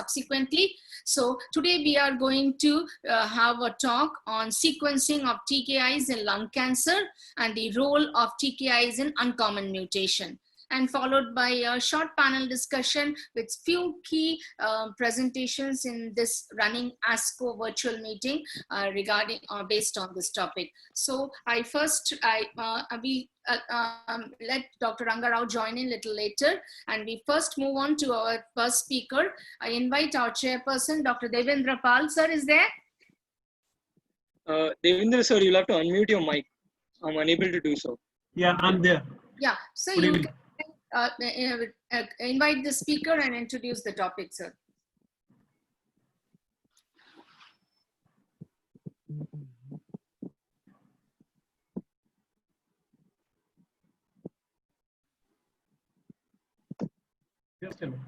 subsequently. So today we are going to have a talk on sequencing of TKIs in lung cancer and the role of TKIs in uncommon mutation, and followed by a short panel discussion with few key presentations in this running ASCO virtual meeting regarding or based on this topic. So I let Dr. Ranga Rao join in a little later, and we first move on to our first speaker. I invite our chairperson, Dr. Devendra Pal. Sir, is there? Devendra sir, you'll have to unmute your mic. I'm unable to do so. Yeah, I'm there. Yeah, so you can invite the speaker and introduce the topic, sir. Just a minute.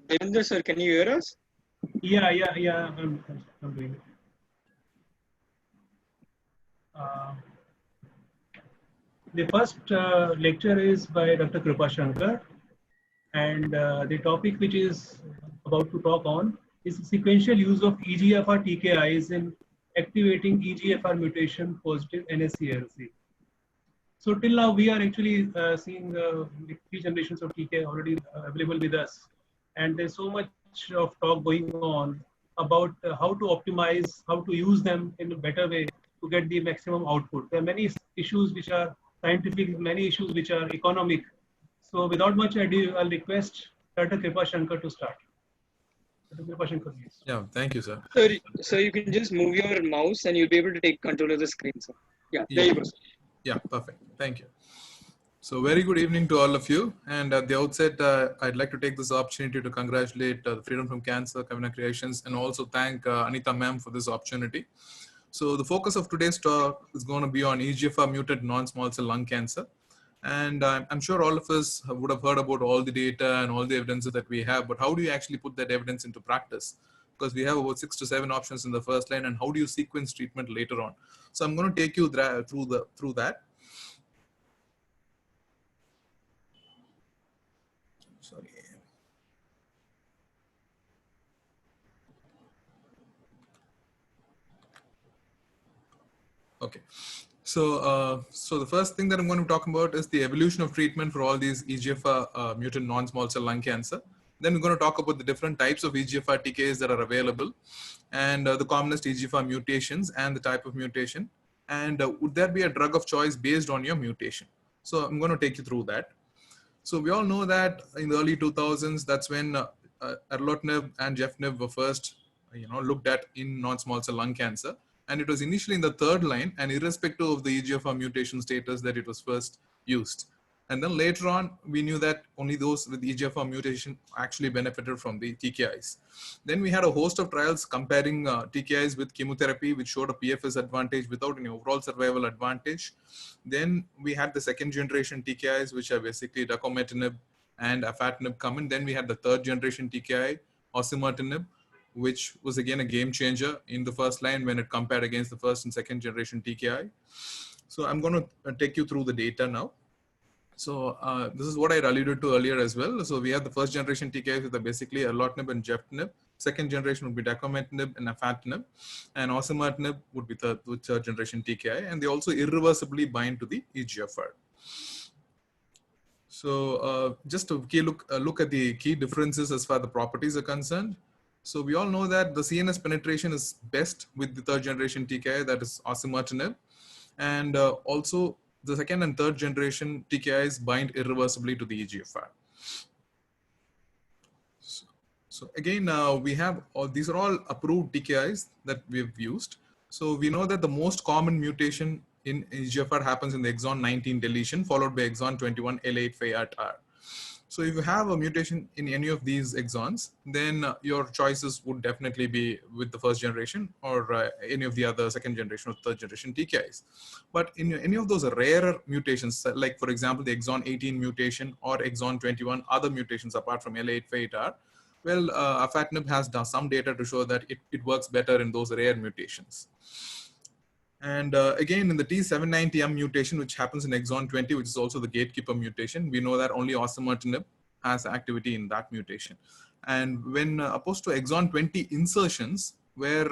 Devendra sir, can you hear us? Yeah. I'm doing it. The first lecture is by Dr. Kripa Shankar, and the topic which is about to talk on is the sequential use of EGFR TKIs in activating EGFR mutation positive NSCLC. So till now we are actually seeing the three generations of TKI already available with us, and there's so much of talk going on about how to optimize, how to use them in a better way to get the maximum output. There are many issues which are scientific, many issues which are economic. So without much ado, I'll request Dr. Kripa Shankar to start. Dr. Kripa Shankar, please. Yeah, thank you, sir. Sir, you can just move your mouse and you'll be able to take control of the screen, sir. Yeah, there you go. Yeah, perfect. Thank you. So very good evening to all of you. And at the outset, I'd like to take this opportunity to congratulate the Freedom from Cancer, Kavina Creations, and also thank Anita ma'am for this opportunity. So the focus of today's talk is going to be on EGFR mutant non-small cell lung cancer. And I'm sure all of us would have heard about all the data and all the evidences that we have, but how do you actually put that evidence into practice? Because we have about 6 to 7 options in the first line, and how do you sequence treatment later on? So I'm going to take you through that. Sorry. Okay. So the first thing that I'm going to talk about is the evolution of treatment for all these EGFR mutant non-small cell lung cancer. Then we're going to talk about the different types of EGFR TKIs that are available, and the commonest EGFR mutations and the type of mutation. And would there be a drug of choice based on your mutation? So I'm going to take you through that. So we all know that in the early 2000s, that's when erlotinib and gefnib were first, looked at in non-small cell lung cancer. And it was initially in the third line, and irrespective of the EGFR mutation status, that it was first used. And then later on, we knew that only those with EGFR mutation actually benefited from the TKIs. Then we had a host of trials comparing TKIs with chemotherapy, which showed a PFS advantage without any overall survival advantage. Then we had the second generation TKIs, which are basically dacometinib and afatinib come in. Then we had the third generation TKI, osimertinib, which was again a game changer in the first line when it compared against the first and second generation TKI. So I'm going to take you through the data now. So this is what I alluded to earlier as well. So we have the first generation TKIs with basically erlotinib and gefnib. Second generation would be dacometinib and afatinib, and osimertinib would be the third generation TKI, and they also irreversibly bind to the EGFR. So just to look at the key differences as far as the properties are concerned. So we all know that the CNS penetration is best with the third generation TKI, that is osimertinib, and also the second and third generation TKIs bind irreversibly to the EGFR. So again, we have these are all approved TKIs that we've used. So we know that the most common mutation in EGFR happens in the exon 19 deletion, followed by exon 21 L858R. So if you have a mutation in any of these exons, then your choices would definitely be with the first generation or any of the other second generation or third generation TKIs. But in any of those rarer mutations, like for example, the exon 18 mutation or exon 21 other mutations apart from L858R, well, afatinib has done some data to show that it works better in those rare mutations. And again, in the T790M mutation, which happens in exon 20, which is also the gatekeeper mutation, we know that only osimertinib has activity in that mutation. And when opposed to exon 20 insertions, where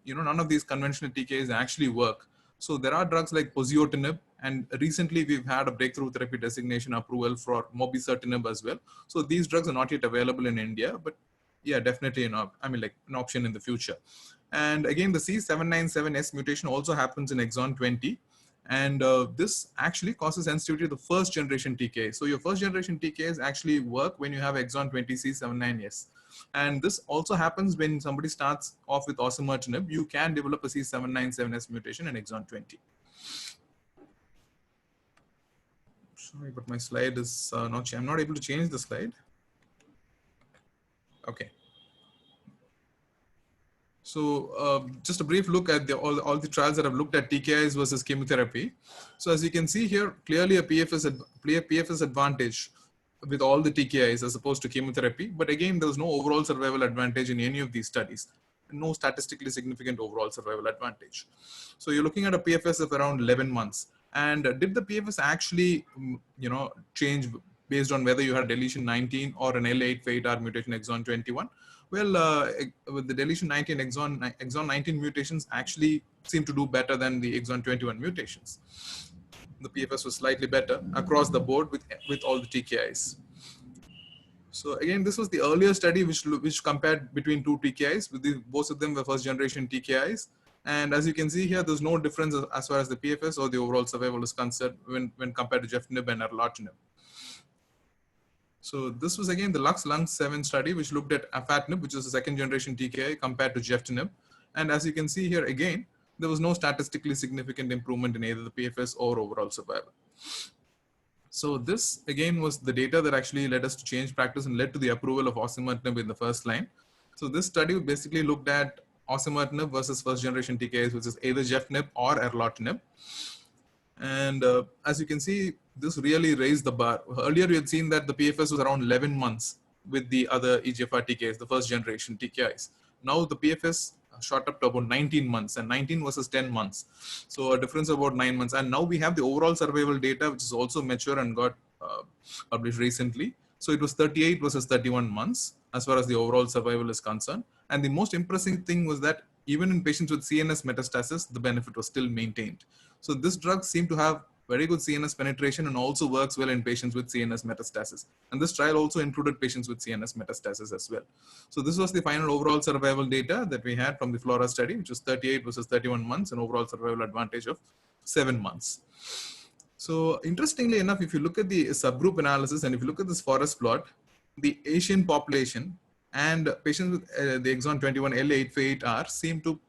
none of these conventional TKIs actually work, so there are drugs like poziotinib, and recently we've had a breakthrough therapy designation approval for mobocertinib as well. So these drugs are not yet available in India, but yeah, definitely an option in the future. And again, the C797S mutation also happens in exon 20. And this actually causes sensitivity to the first generation TKA. So your first generation TKAs actually work when you have exon 20 C79S. And this also happens when somebody starts off with osimertinib. You can develop a C797S mutation in exon 20. Sorry, but my slide is not, I'm not able to change the slide. Okay. So just a brief look at all the trials that have looked at TKIs versus chemotherapy. So as you can see here, clearly a PFS advantage with all the TKIs as opposed to chemotherapy. But again, there was no overall survival advantage in any of these studies. No statistically significant overall survival advantage. So you're looking at a PFS of around 11 months. And did the PFS actually, change based on whether you had deletion 19 or an L858R mutation exon 21? Well, with the deletion 19 exon 19 mutations actually seem to do better than the exon 21 mutations. The PFS was slightly better across the board with all the TKIs. So again, this was the earlier study which compared between two TKIs. Both of them were first generation TKIs. And as you can see here, there's no difference as far as the PFS or the overall survival is concerned when compared to gefitinib and erlotinib. So this was again the Lux Lung 7 study, which looked at afatinib, which is a second generation TKI, compared to gefitinib. And as you can see here again, there was no statistically significant improvement in either the PFS or overall survival. So this again was the data that actually led us to change practice and led to the approval of osimertinib in the first line. So this study basically looked at osimertinib versus first generation TKIs, which is either gefitinib or erlotinib. And as you can see, this really raised the bar. Earlier, we had seen that the PFS was around 11 months with the other EGFR TKIs, the first generation TKIs. Now the PFS shot up to about 19 months, and 19 versus 10 months. So a difference of about 9 months. And now we have the overall survival data, which is also mature and got published recently. So it was 38 versus 31 months as far as the overall survival is concerned. And the most impressive thing was that even in patients with CNS metastasis, the benefit was still maintained. So this drug seemed to have very good CNS penetration and also works well in patients with CNS metastasis. And this trial also included patients with CNS metastasis as well. So this was the final overall survival data that we had from the FLORA study, which was 38 versus 31 months and overall survival advantage of 7 months. So interestingly enough, if you look at the subgroup analysis and if you look at this forest plot, the Asian population and patients with the exon 21 L858R seem to,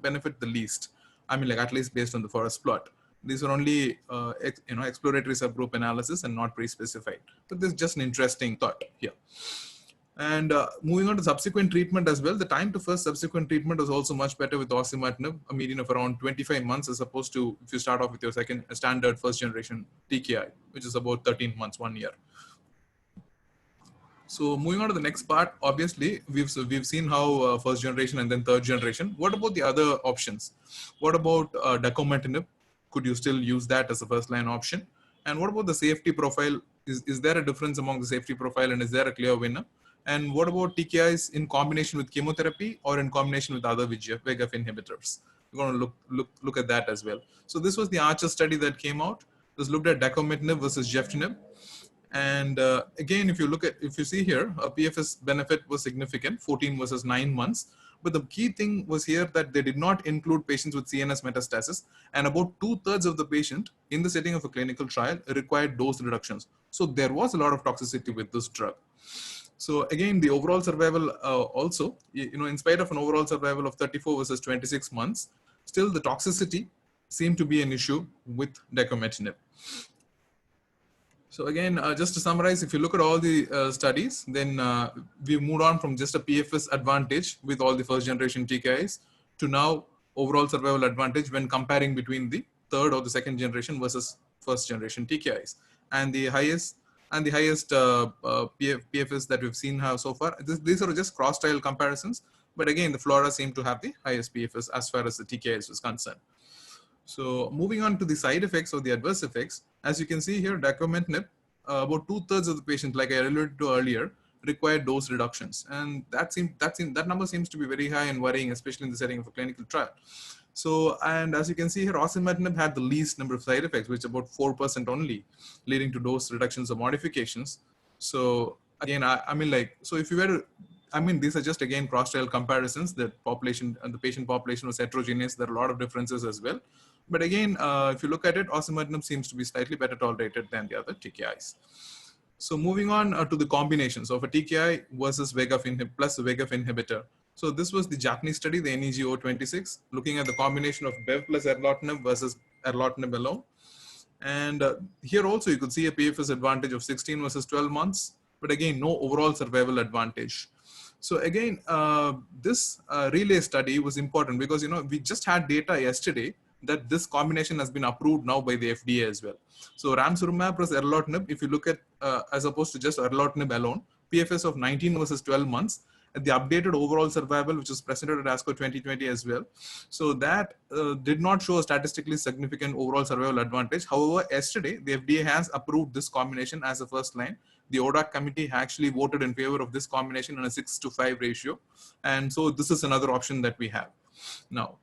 benefit the least. I mean, like at least based on the forest plot. These are only, exploratory subgroup analysis and not pre-specified. But this is just an interesting thought here. And moving on to subsequent treatment as well, the time to first subsequent treatment was also much better with osimertinib, a median of around 25 months as opposed to if you start off with your standard first generation TKI, which is about 13 months, 1 year. So moving on to the next part, obviously we've seen how first generation and then third generation. What about the other options? What about dacometinib? Could you still use that as a first line option? And what about the safety profile? Is there a difference among the safety profile and is there a clear winner? And what about TKIs in combination with chemotherapy or in combination with other VEGF inhibitors? We're going to look at that as well. So this was the Archer study that came out. This looked at dacometinib versus gefitinib. And again, if you see here, a PFS benefit was significant, 14 versus 9 months. But the key thing was here that they did not include patients with CNS metastasis, and about 2/3 of the patient in the setting of a clinical trial required dose reductions. So there was a lot of toxicity with this drug. So again, the overall survival also, in spite of an overall survival of 34 versus 26 months, still the toxicity seemed to be an issue with dacometinib. So again, just to summarize, if you look at all the studies, then we've moved on from just a PFS advantage with all the first generation TKIs to now overall survival advantage when comparing between the third or the second generation versus first generation TKIs. And the highest PFS that we've seen so far, these are just cross-trial comparisons. But again, the FLORA seemed to have the highest PFS as far as the TKIs was concerned. So moving on to the side effects or the adverse effects, as you can see here, dacometinib, about 2/3 of the patients, like I alluded to earlier, require dose reductions, and that number seems to be very high and worrying, especially in the setting of a clinical trial. So, and as you can see here, osimertinib had the least number of side effects, which is about 4% only, leading to dose reductions or modifications. So again, I mean, like, so if you were to, I mean, these are just again cross-trial comparisons. The population and the patient population was heterogeneous. There are a lot of differences as well. But again, if you look at it, osimertinib seems to be slightly better tolerated than the other TKIs. So moving on to the combinations of a TKI versus VEGF plus a VEGF inhibitor. So this was the Japanese study, the NEG-026, looking at the combination of BEV plus erlotinib versus erlotinib alone. And here also you could see a PFS advantage of 16 versus 12 months, but again, no overall survival advantage. So again, this relay study was important because, you know, we just had data yesterday that this combination has been approved now by the FDA as well. So ramucirumab plus erlotinib, if you look at, as opposed to just erlotinib alone, PFS of 19 versus 12 months, at the updated overall survival, which was presented at ASCO 2020 as well. So that did not show a statistically significant overall survival advantage. However, yesterday, the FDA has approved this combination as a first line. The ODAC committee actually voted in favor of this combination in a 6:5 ratio. And so this is another option that we have now.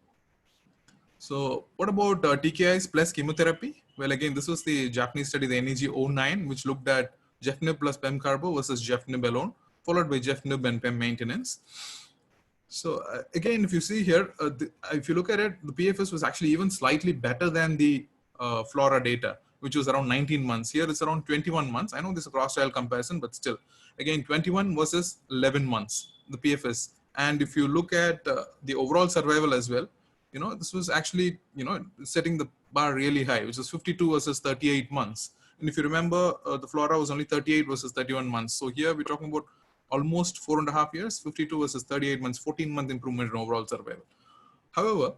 So what about TKIs plus chemotherapy? Well, again, this was the Japanese study, the NEG-09, which looked at gefnib plus pemcarbo versus gefnib alone, followed by gefnib and pem maintenance. So again, if you see here, if you look at it, the PFS was actually even slightly better than the FLAURA data, which was around 19 months. Here it's around 21 months. I know this is a cross-trial comparison, but still, again, 21 versus 11 months, the PFS. And if you look at the overall survival as well, you know, this was actually, you know, setting the bar really high, which was 52 versus 38 months. And if you remember, the FLAURA was only 38 versus 31 months. So here we're talking about almost 4.5 years, 52 versus 38 months, 14-month improvement in overall survival. However,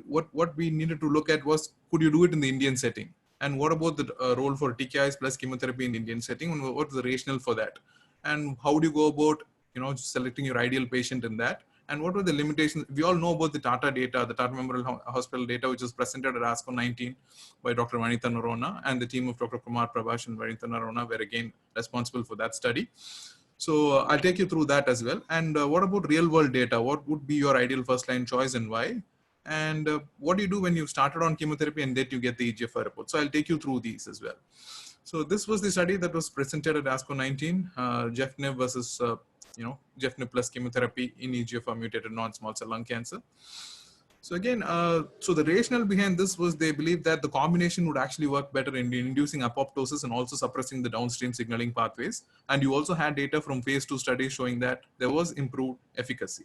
what we needed to look at was, could you do it in the Indian setting? And what about the role for TKIs plus chemotherapy in the Indian setting? And what's the rationale for that? And how do you go about, you know, selecting your ideal patient in that? And what were the limitations? We all know about the Tata data, the Tata Memorial Hospital data, which was presented at ASCO 19 by Dr. Vanitha Narona and the team of Dr. Kumar Prabhash and Vanitha Narona were again responsible for that study. So I'll take you through that as well. And what about real world data? What would be your ideal first line choice and why? And what do you do when you started on chemotherapy and then you get the EGFR report? So I'll take you through these as well. So this was the study that was presented at ASCO 19, gefnib versus, gefnib plus chemotherapy in EGFR mutated non-small cell lung cancer. So again, so the rationale behind this was they believed that the combination would actually work better in inducing apoptosis and also suppressing the downstream signaling pathways. And you also had data from phase 2 studies showing that there was improved efficacy.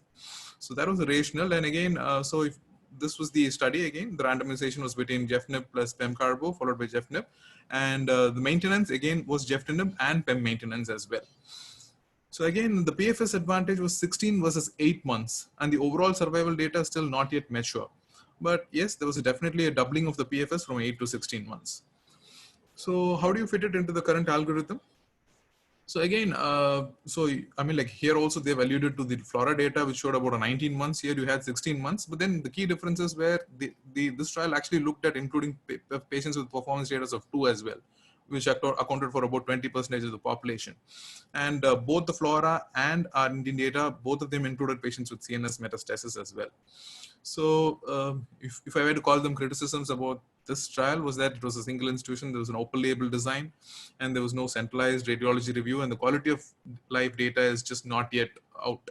So that was the rationale. And again, so if this was the study again, the randomization was between gefnib plus pemcarbo followed by gefnib. And the maintenance again was gefnib and pem maintenance as well. So again, the PFS advantage was 16 versus 8 months, and the overall survival data is still not yet mature. But yes, there was definitely a doubling of the PFS from 8 to 16 months. So how do you fit it into the current algorithm? So again, like here also they've alluded to the FLAURA data, which showed about 19 months. Here you had 16 months, but then the key differences were this trial actually looked at including patients with performance status of 2 as well, which accounted for about 20% of the population. And both the FLAURA and our Indian data, both of them included patients with CNS metastasis as well. So if I were to call them criticisms about this trial, was that it was a single institution, there was an open label design, and there was no centralized radiology review, and the quality of life data is just not yet out.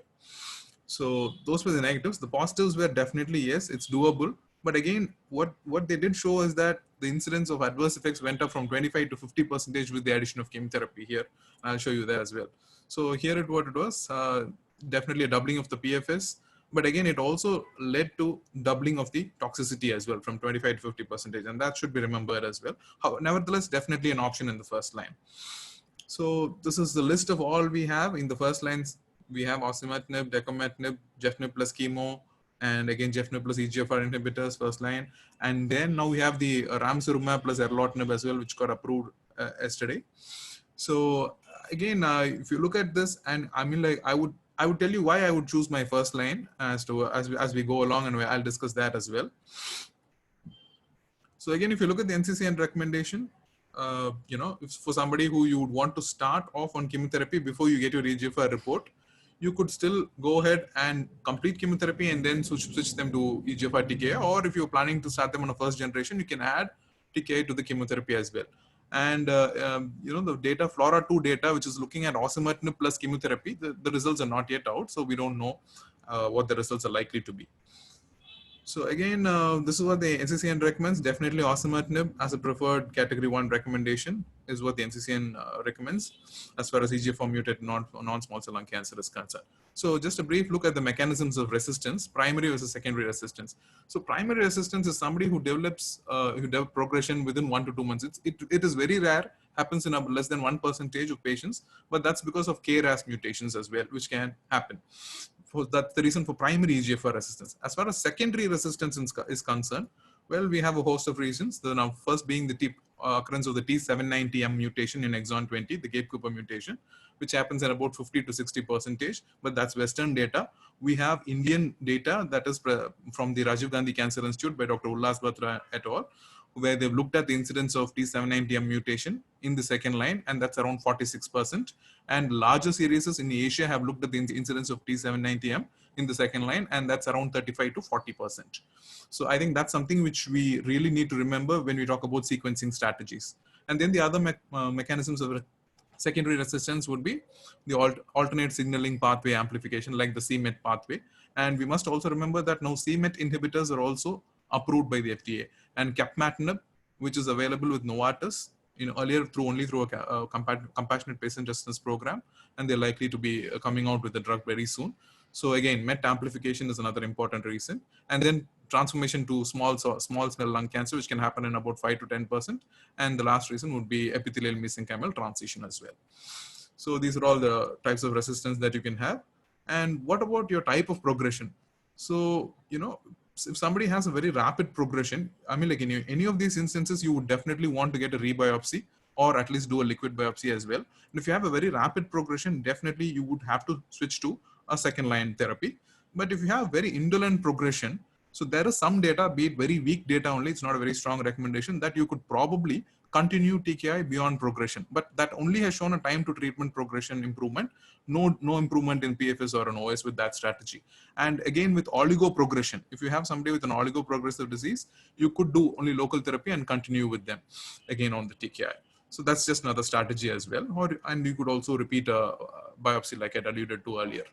So those were the negatives. The positives were definitely, yes, it's doable. But again, what they did show is that the incidence of adverse effects went up from 25 to 50% with the addition of chemotherapy here. I'll show you that as well. So here what it was, definitely a doubling of the PFS. But again, it also led to doubling of the toxicity as well from 25 to 50%. And that should be remembered as well. Nevertheless, definitely an option in the first line. So this is the list of all we have. In the first lines, we have osimertinib, dacometinib, gefnib plus chemo, and again, gefnib plus EGFR inhibitors, first line. And then now we have the ramucirumab plus erlotinib as well, which got approved yesterday. So again, if you look at this, and I mean, like, I would tell you why I would choose my first line as we go along, and I'll discuss that as well. So again, if you look at the NCCN recommendation, if for somebody who you would want to start off on chemotherapy before you get your EGFR report, you could still go ahead and complete chemotherapy and then switch them to EGFR TKI. Or if you're planning to start them on a first generation, you can add TKI to the chemotherapy as well. And the data, FLAURA2 data, which is looking at osimertinib plus chemotherapy, the results are not yet out, so we don't know what the results are likely to be. So again, this is what the NCCN recommends. Definitely osimertinib as a preferred category 1 recommendation is what the NCCN recommends as far as EGFR mutated non-small cell lung cancer is concerned. So just a brief look at the mechanisms of resistance, primary versus secondary resistance. So primary resistance is somebody who develops progression within 1 to 2 months. It is very rare, happens in less than 1% of patients, but that's because of KRAS mutations as well, which can happen. That's the reason for primary EGFR resistance. As far as secondary resistance is concerned, well, we have a host of reasons. Now, first being the occurrence of the T790M mutation in exon 20, the Gabe-Cooper mutation, which happens in about 50 to 60%, but that's Western data. We have Indian data that is from the Rajiv Gandhi Cancer Institute by Dr. Ullas Batra et al., where they've looked at the incidence of T790M mutation in the second line, and that's around 46%. And larger series in Asia have looked at the incidence of T790M in the second line, and that's around 35 to 40%. So I think that's something which we really need to remember when we talk about sequencing strategies. And then the other mechanisms of secondary resistance would be the alternate signaling pathway amplification, like the c-Met pathway. And we must also remember that now c-Met inhibitors are also approved by the FDA, and capmatinib, which is available with Novartis, earlier only through a compassionate patient assistance program, and they're likely to be coming out with the drug very soon. So again, MET amplification is another important reason, and then transformation to small cell lung cancer, which can happen in about 5 to 10%, and the last reason would be epithelial mesenchymal transition as well. So these are all the types of resistance that you can have. And what about your type of progression? So if somebody has a very rapid progression, I mean, like in any of these instances, you would definitely want to get a rebiopsy or at least do a liquid biopsy as well. And if you have a very rapid progression, definitely you would have to switch to a second line therapy. But if you have very indolent progression, so there is some data, be it very weak data only, it's not a very strong recommendation, that you could probably continue TKI beyond progression. But that only has shown a time to treatment progression improvement, no improvement in PFS or an OS with that strategy. And again, with oligoprogression, if you have somebody with an oligoprogressive disease, you could do only local therapy and continue with them again on the TKI. So that's just another strategy as well. And you could also repeat a biopsy like I alluded to earlier.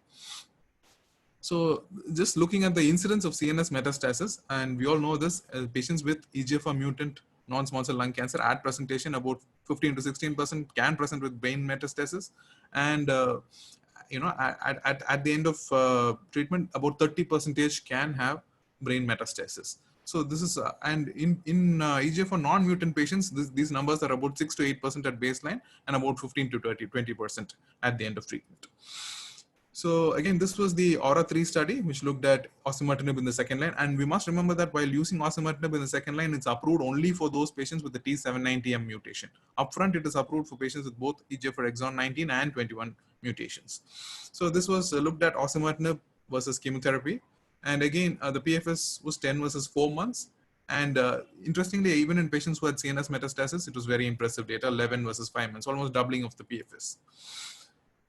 So just looking at the incidence of CNS metastasis, and we all know this, patients with EGFR mutant non-small cell lung cancer at presentation, about 15 to 16% can present with brain metastasis. And, at the end of treatment, about 30% can have brain metastasis. So this is, and in EGFR non-mutant patients, these numbers are about 6 to 8% at baseline and about 15 to 20% at the end of treatment. So again, this was the AURA3 study, which looked at osimertinib in the second line. And we must remember that while using osimertinib in the second line, it's approved only for those patients with the T790M mutation. Upfront, it is approved for patients with both EGFR exon 19 and 21 mutations. So this was looked at osimertinib versus chemotherapy. And again, the PFS was 10 versus 4 months. And interestingly, even in patients who had CNS metastasis, it was very impressive data, 11 versus 5 months, almost doubling of the PFS.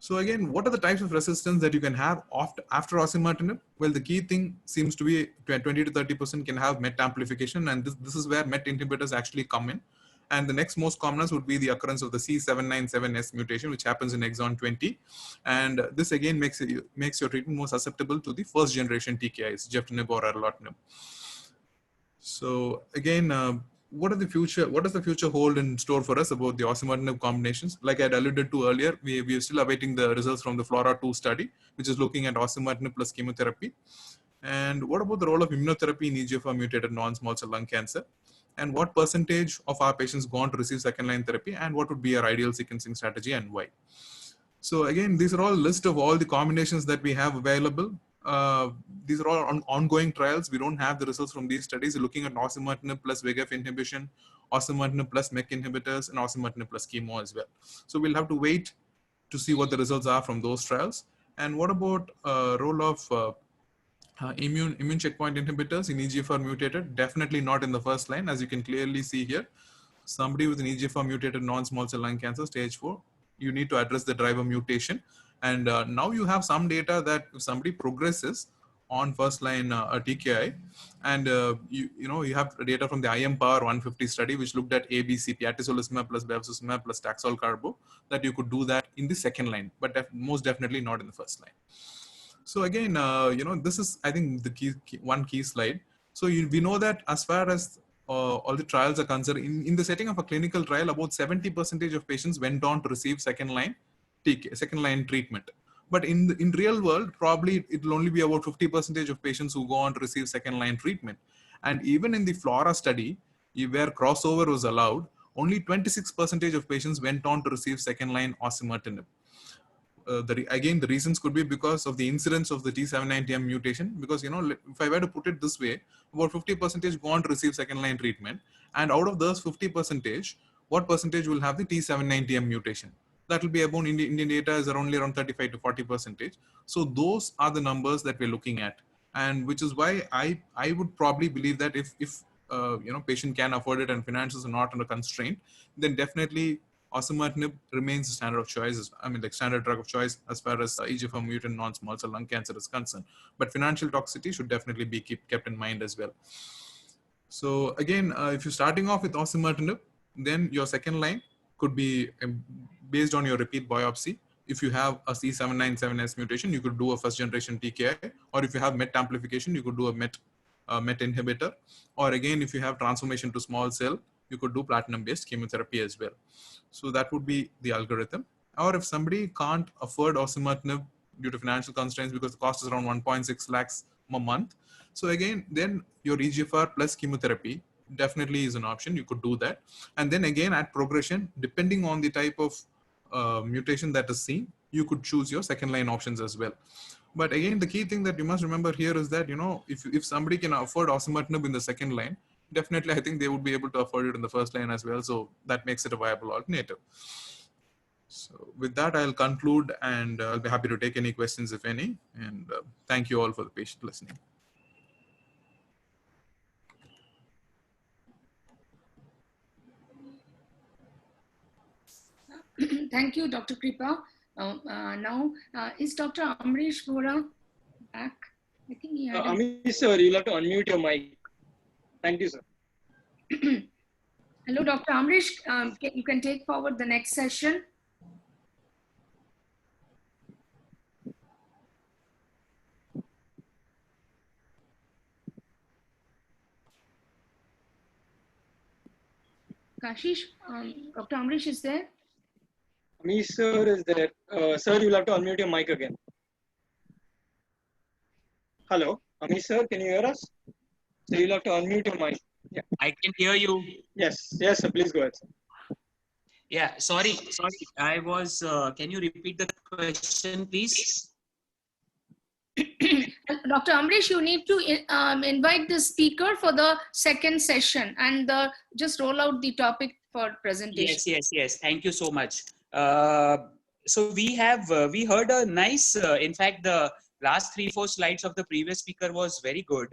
So again, what are the types of resistance that you can have after osimertinib? Well, the key thing seems to be 20 to 30% can have MET amplification, and this is where MET inhibitors actually come in. And the next most commonest would be the occurrence of the C797S mutation, which happens in exon 20. And this again makes your treatment more susceptible to the first generation TKIs, gefitinib or erlotinib. So again, what does the future hold in store for us about the osimertinib combinations? Like I had alluded to earlier, we are still awaiting the results from the FLAURA2 study, which is looking at osimertinib plus chemotherapy. And what about the role of immunotherapy in EGFR mutated non-small cell lung cancer? And what percentage of our patients go on to receive second line therapy, and what would be our ideal sequencing strategy and why? So again, these are all a list of all the combinations that we have available. These are all ongoing trials. We don't have the results from these studies. We're looking at osimertinib plus VEGF inhibition, osimertinib plus MEK inhibitors, and osimertinib plus chemo as well. So we'll have to wait to see what the results are from those trials. And what about role of Immune checkpoint inhibitors in EGFR mutated, definitely not in the first line, as you can clearly see here. Somebody with an EGFR mutated non-small cell lung cancer, stage 4, you need to address the driver mutation. And now you have some data that if somebody progresses on first line TKI, and you have data from the IMpower 150 study, which looked at ABCP, atezolizumab plus bevacizumab plus Taxol carbo, that you could do that in the second line, but most definitely not in the first line. So again, this is, I think, the one key slide. So we know that as far as all the trials are concerned, in the setting of a clinical trial, about 70% of patients went on to receive second line treatment. But in real world, probably it will only be about 50% of patients who go on to receive second line treatment. And even in the FLORA study, where crossover was allowed, only 26% of patients went on to receive second line osimertinib. The reasons could be because of the incidence of the T790M mutation. Because, if I were to put it this way, about 50% go on to receive second line treatment. And out of those 50%, what percentage will have the T790M mutation? That will be about, Indian data is around 35 to 40%. So those are the numbers that we're looking at. And which is why I would probably believe that if patient can afford it and finances are not under constraint, then definitely osimertinib remains the standard of choice. Standard drug of choice as far as EGFR mutant non-small cell lung cancer is concerned. But financial toxicity should definitely be kept in mind as well. So again, if you're starting off with osimertinib, then your second line could be based on your repeat biopsy. If you have a C797S mutation, you could do a first generation TKI, or if you have MET amplification, you could do a MET inhibitor, or again, if you have transformation to small cell, you could do platinum based chemotherapy as well. So that would be the algorithm. Or if somebody can't afford osimertinib due to financial constraints, because the cost is around 1.6 lakhs a month. So again, then your EGFR plus chemotherapy definitely is an option. You could do that. And then again, at progression, depending on the type of mutation that is seen, you could choose your second line options as well. But again, the key thing that you must remember here is that, if somebody can afford osimertinib in the second line, definitely I think they would be able to afford it in the first line as well. So that makes it a viable alternative. So with that, I'll conclude, and I'll be happy to take any questions, if any. And thank you all for the patient listening. Thank you, Dr. Kripa. Now, is Dr. Amrish Vora back? I think he had Amish sir, you'll have to unmute your mic. Thank you, sir. Hello, Dr. Amrish. You can take forward the next session. Kashish, Dr. Amrish is there? Amish sir is there. Sir, you'll have to unmute your mic again. Hello, Amish sir, can you hear us? So you'll have to unmute your mic. Yeah. I can hear you. Yes, sir, please go ahead, sir. Yeah, sorry. I was, can you repeat the question, please? Dr. Amrish, you need to invite the speaker for the second session and just roll out the topic for presentation. Yes. Thank you so much. So we heard a nice, in fact, the last 3-4 slides of the previous speaker was very good.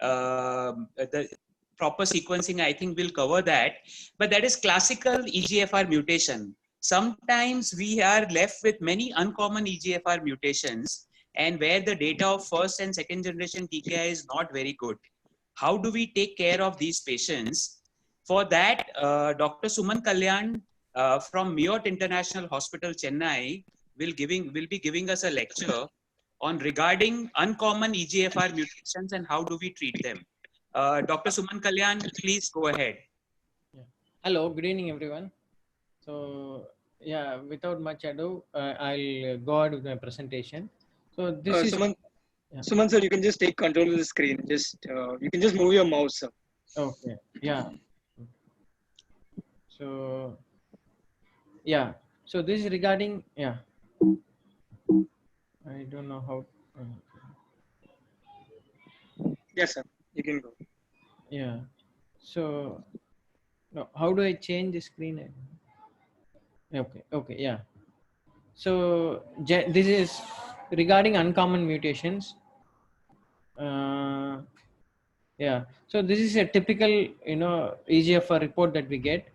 The proper sequencing, I think we'll cover that, but that is classical EGFR mutation. Sometimes we are left with many uncommon EGFR mutations, and where the data of first and second generation TKI is not very good. How do we take care of these patients? For that, Dr. Suman Kalyan from Miyot International Hospital, Chennai, will be giving us a lecture on regarding uncommon EGFR mutations and how do we treat them. Dr. Suman Kalyan, please go ahead. Yeah. Hello, good evening, everyone. So, yeah, without much ado, I'll go ahead with my presentation. So this is Suman sir, you can just take control of the screen. You can just move your mouse, sir. Okay. Yeah. So yeah. So this is regarding I don't know how. Yes, sir. You can go. Yeah. So no, how do I change the screen? Okay. Yeah. So this is regarding uncommon mutations. Uh, yeah. So this is a typical, EGFR report that we get.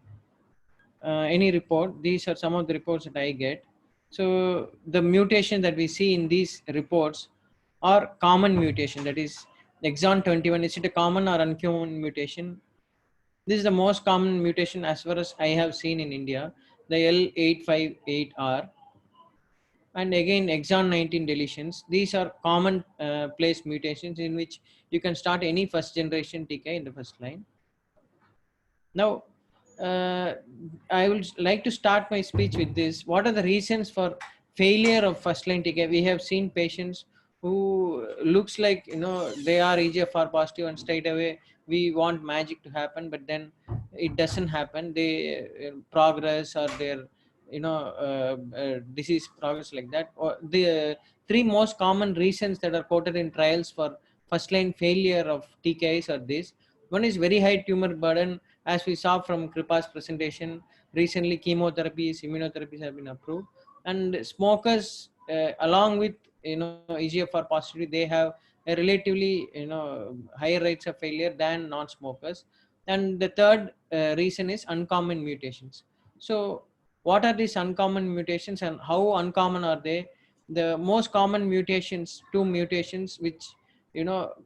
Any report. These are some of the reports that I get. So the mutation that we see in these reports are common mutation. That is exon 21. Is it a common or uncommon mutation? This is the most common mutation as far as I have seen in India, the L858R. And again, exon 19 deletions. These are common place mutations in which you can start any first generation TKI in the first line. Now, I would like to start my speech with this. What are the reasons for failure of first line TKI? We have seen patients who looks like, they are EGFR positive and straight away we want magic to happen, but then it doesn't happen. They progress or their, disease progress like that. Or the three most common reasons that are quoted in trials for first line failure of TKIs are this. One is very high tumor burden. As we saw from Kripa's presentation, recently chemotherapies, immunotherapies have been approved, and smokers, along with EGFR positivity, they have a relatively higher rates of failure than non-smokers. And the third reason is uncommon mutations. So, what are these uncommon mutations and how uncommon are they? The most common mutations, two mutations, which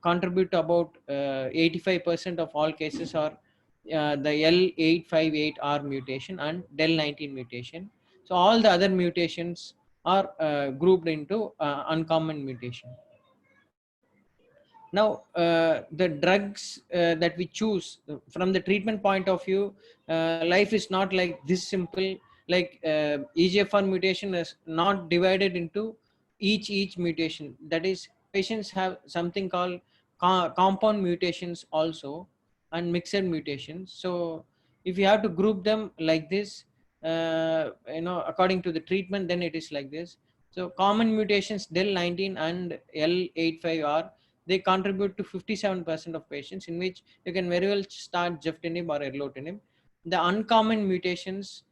contribute to about 85% of all cases are the L858R mutation and DEL19 mutation. So all the other mutations are grouped into uncommon mutation. Now, the drugs that we choose from the treatment point of view, life is not like this simple. Like EGFR mutation is not divided into each mutation. That is, patients have something called compound mutations also and mixed mutations. So if you have to group them like this, according to the treatment, then it is like this. So common mutations DEL19 and L85R, they contribute to 57% of patients, in which you can very well start gefitinib or erlotinib. The uncommon mutations,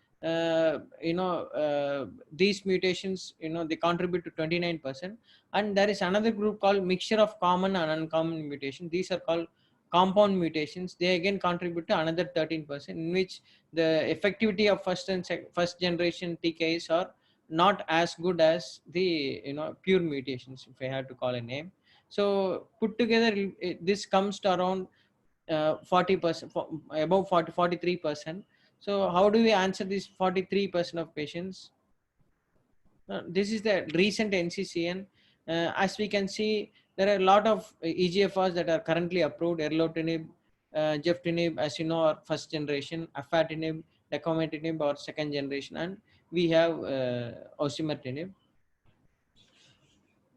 these mutations, they contribute to 29%. And there is another group called mixture of common and uncommon mutation. These are called compound mutations. They again contribute to another 13%, in which the effectivity of first generation TKIs are not as good as the pure mutations, if I have to call a name. So put together, this comes to around 40%, above 43%. So how do we answer this 43% of patients? This is the recent NCCN. As we can see, there are a lot of EGFRs that are currently approved. Erlotinib, gefitinib, as you know, are first generation. Afatinib, dacometinib, or second generation, and we have osimertinib.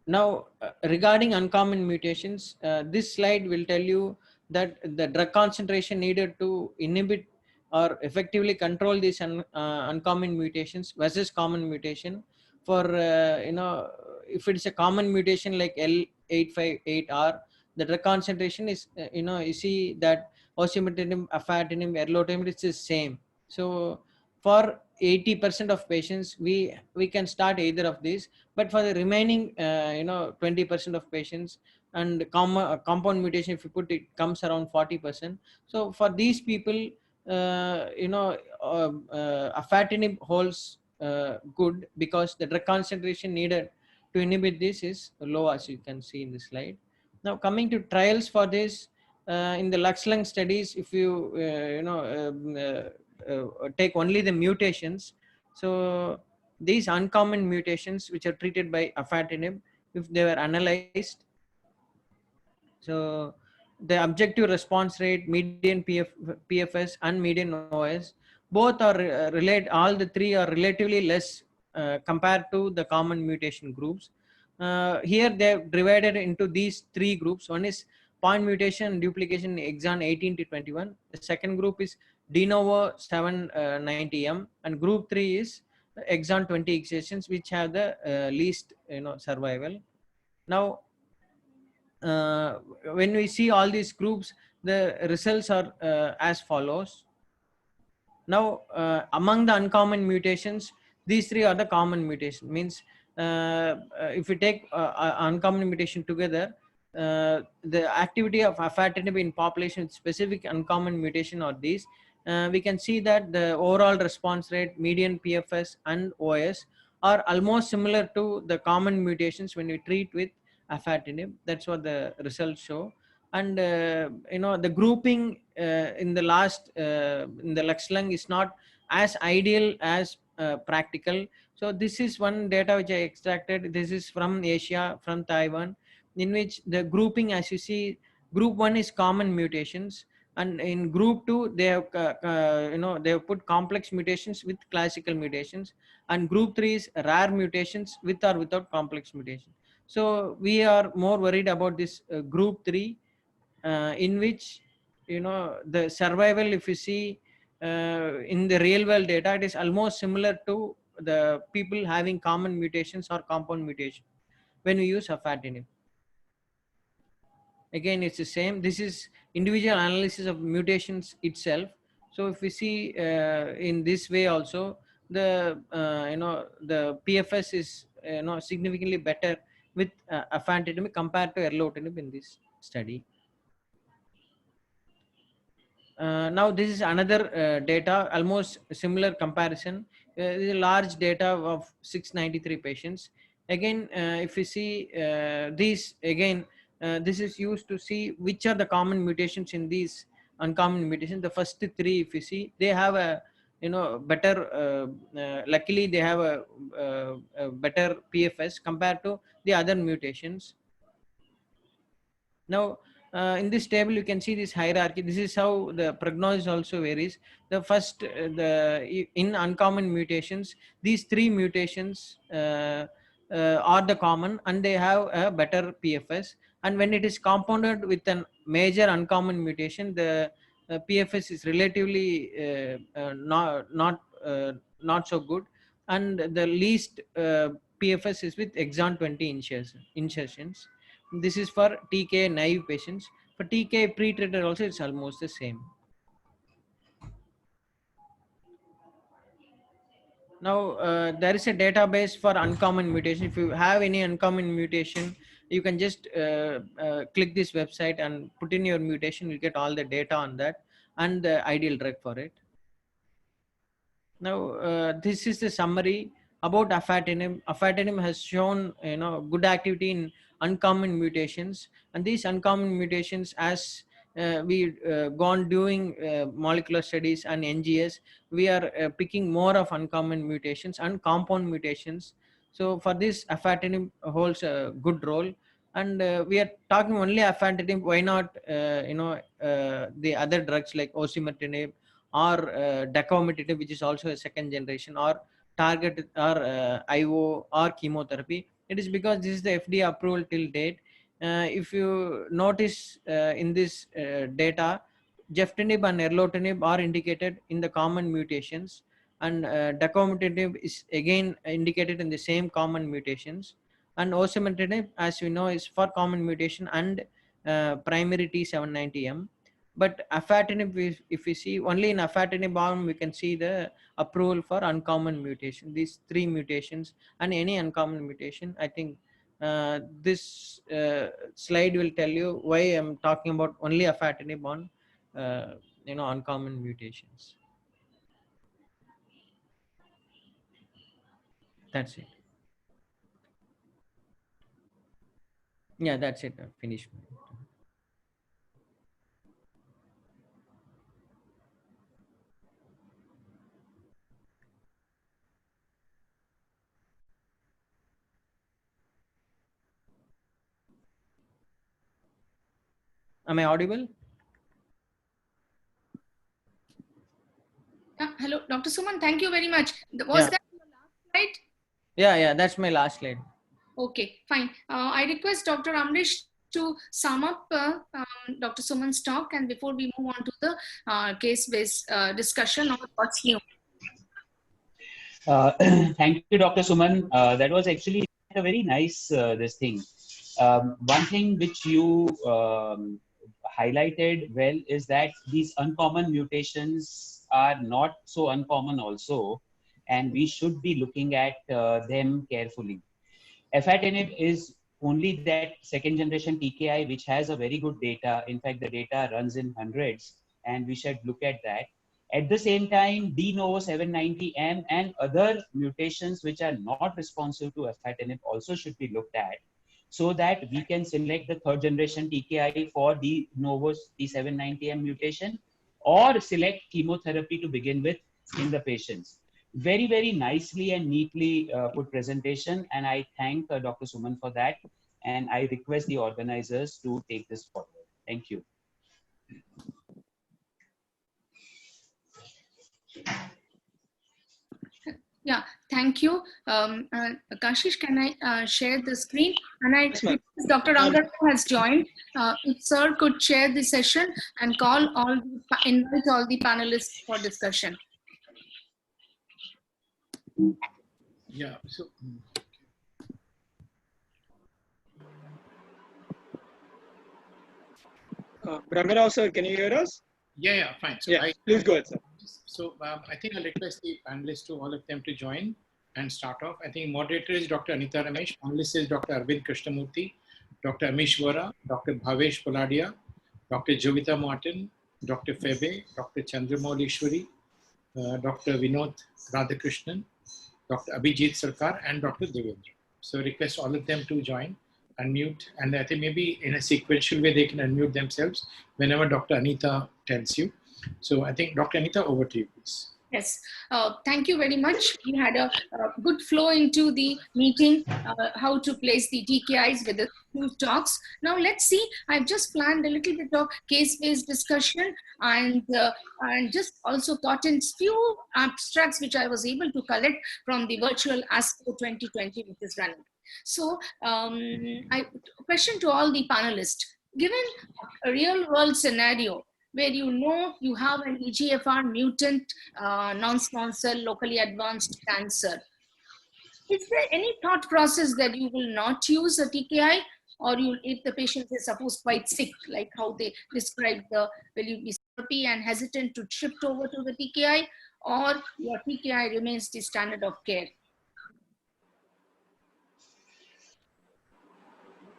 Now, regarding uncommon mutations, this slide will tell you that the drug concentration needed to inhibit or effectively control these uncommon mutations versus common mutation. For if it's a common mutation like L858R, the drug concentration is you see that osimertinib, afatinib, erlotinib, it's the same. So for 80% of patients, we can start either of these. But for the remaining 20% of patients, and compound mutation, if you put it, comes around 40%. So for these people, afatinib holds good, because the drug concentration needed to inhibit this is low, as you can see in the slide. Now coming to trials for this, in the LUX-Lung studies, if you take only the mutations, so these uncommon mutations which are treated by afatinib, if they were analyzed, so the objective response rate, median PFS and median OS, both are all the three are relatively less compared to the common mutation groups. Here they have divided into these three groups. One is point mutation duplication exon 18 to 21. The second group is de novo 790M, and group 3 is exon 20 excisions, which have the least survival. Now when we see all these groups, the results are as follows. Now among the uncommon mutations, these three are the common mutation. Means if we take uncommon mutation together, the activity of afatinib in population with specific uncommon mutation or these, we can see that the overall response rate, median PFS and OS are almost similar to the common mutations when we treat with afatinib. That's what the results show. And the grouping in the last in the LuxLung is not as ideal as practical. So this is one data which I extracted. This is from Asia, from Taiwan, in which the grouping, as you see, group 1 is common mutations, and in group 2 they have they have put complex mutations with classical mutations, and group 3 is rare mutations with or without complex mutation. So we are more worried about this group 3, in which the survival, if you see in the real world data, it is almost similar to the people having common mutations or compound mutation when we use afatinib. Again, it's the same. This is individual analysis of mutations itself. So if we see in this way also, the the PFS is significantly better with afatinib compared to erlotinib in this study. Now this is another data, almost similar comparison. This is a large data of 693 patients. Again, if you see these, again, this is used to see which are the common mutations in these uncommon mutations. The first 3, if you see, they have a better, luckily they have a better PFS compared to the other mutations. Now, in this table, you can see this hierarchy. This is how the prognosis also varies. The first, in uncommon mutations, these 3 mutations are the common, and they have a better PFS. And when it is compounded with a major uncommon mutation, the PFS is relatively not so good. And the least PFS is with exon 20 insertions. This is for TK naive patients. For TK pre-treated also, it's almost the same. Now, there is a database for uncommon mutation. If you have any uncommon mutation, you can just click this website and put in your mutation. You'll get all the data on that and the ideal drug for it. Now, this is the summary about afatinib. Afatinib has shown good activity in uncommon mutations, and these uncommon mutations, as we gone doing molecular studies and NGS, we are picking more of uncommon mutations and compound mutations. So for this, afatinib holds a good role, and we are talking only afatinib. Why not the other drugs like osimertinib or dacomitinib, which is also a second generation, or target or IO or chemotherapy? It is because this is the FDA approval till date. If you notice in this data, geftinib and erlotinib are indicated in the common mutations, and dacomitinib is again indicated in the same common mutations, and osimertinib, as we know, is for common mutation and primary T790M. But afatinib, if we see only in afatinib arm, we can see the approval for uncommon mutation, these 3 mutations and any uncommon mutation. I think this slide will tell you why I'm talking about only afatinib on uncommon mutations. That's it. Yeah, that's it. Finished. Am I audible? Hello, Dr. Suman, thank you very much. Was that your last slide? Yeah, that's my last slide. Okay, fine. I request Dr. Amrish to sum up Dr. Suman's talk, and before we move on to the case-based discussion of what's new. Thank you, Dr. Suman. That was actually a very nice this thing. One thing which you highlighted well is that these uncommon mutations are not so uncommon also, and we should be looking at them carefully. Afatinib is only that second generation TKI, which has a very good data. In fact, the data runs in hundreds, and we should look at that. At the same time, de novo 790M and other mutations which are not responsive to afatinib also should be looked at, so that we can select the third generation TKI for de novo T790M mutation, or select chemotherapy to begin with in the patients. Very, very nicely and neatly put presentation, and I thank Dr. Suman for that, and I request the organizers to take this forward. Thank you. Yeah, thank you. Kashish, can I share the screen? And Yes, ma'am. Dr. Rangan has joined. If sir could share the session and invite all the panelists for discussion. Yeah. So. Ranganao sir, can you hear us? Yeah, fine. So Yeah, please go ahead, sir. So I think I'll request the panelists to all of them to join and start off. I think moderator is Dr. Anita Ramesh, panelist is Dr. Arvind Krishnamurthy, Dr. Amish Vora, Dr. Bhavesh Poladia, Dr. Jovita Martin, Dr. Febe, Dr. Chandramouli Ishwari, Dr. Vinod Radhakrishnan, Dr. Abhijit Sarkar, and Dr. Devendra. So request all of them to join, unmute, and I think maybe in a sequential way they can unmute themselves whenever Dr. Anita tells you. So I think Dr. Anita, over to you, please. Yes, thank you very much. We had a good flow into the meeting, how to place the TKIs with the two talks. Now let's see, I've just planned a little bit of case-based discussion, and just also gotten few abstracts which I was able to collect from the virtual ASCO 2020, which is running. So question to all the panelists, given a real world scenario, where you have an EGFR mutant non-small cell locally advanced cancer, is there any thought process that you will not use a TKI, or if the patient is suppose quite sick, like how they describe will you be therapy and hesitant to shift over to the TKI, or your TKI remains the standard of care?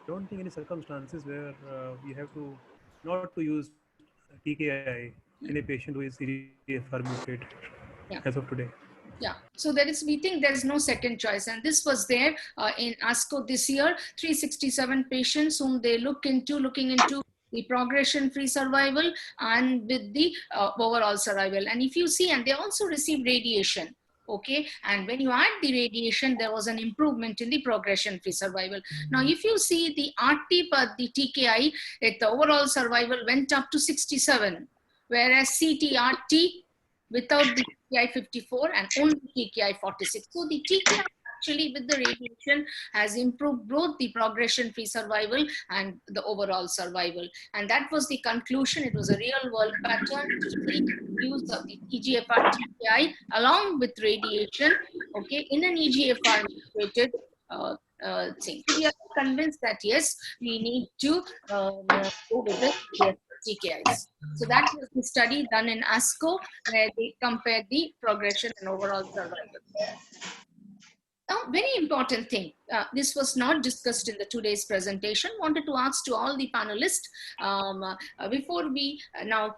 I don't think any circumstances where we have to not to use TKI in a patient who is EGFR mutated as of today. Yeah, so we think there's no second choice, and this was there in ASCO this year. 367 patients whom they looking into the progression-free survival and with the overall survival. And if you see, and they also received radiation. Okay, and when you add the radiation, there was an improvement in the progression-free survival. Now, if you see the RT per the TKI, the overall survival went up to 67, whereas CT-RT without the TKI 54 and only TKI 46. So the TKI actually with the radiation has improved both the progression-free survival and the overall survival. And that was the conclusion. It was a real world pattern to see use of the EGFR TKI along with radiation, okay, in an EGFR mutated thing. We are convinced that yes, we need to go with the TKIs. So that was the study done in ASCO, where they compared the progression and overall survival. Now, very important thing, this was not discussed in the today's presentation. Wanted to ask to all the panelists, before we, now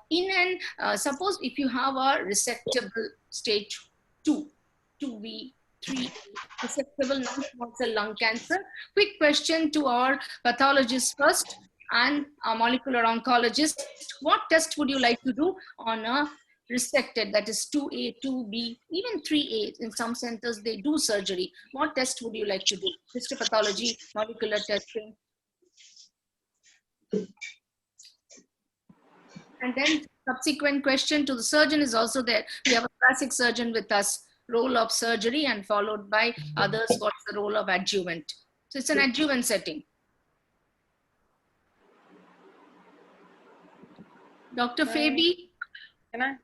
suppose if you have a resectable stage 2B, 3 resectable non-small cell lung cancer. Quick question to our pathologist first and a molecular oncologist. What test would you like to do on a resected, that is 2A, 2B, even 3A? In some centers, they do surgery. What test would you like to do? Histopathology, molecular testing. And then subsequent question to the surgeon is also there. We have a classic surgeon with us, role of surgery, and followed by others, what's the role of adjuvant. So it's an adjuvant setting. Dr. Fabi? Can I?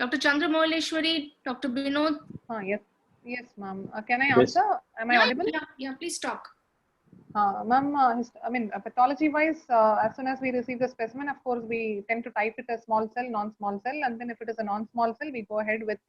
Dr. Chandramouli Ishwari, Dr. Vinod? Yes, ma'am. Can I answer? Am I audible? Yeah, please talk. Ma'am, I mean, pathology-wise, as soon as we receive the specimen, of course, we tend to type it as small cell, non-small cell, and then if it is a non-small cell, we go ahead with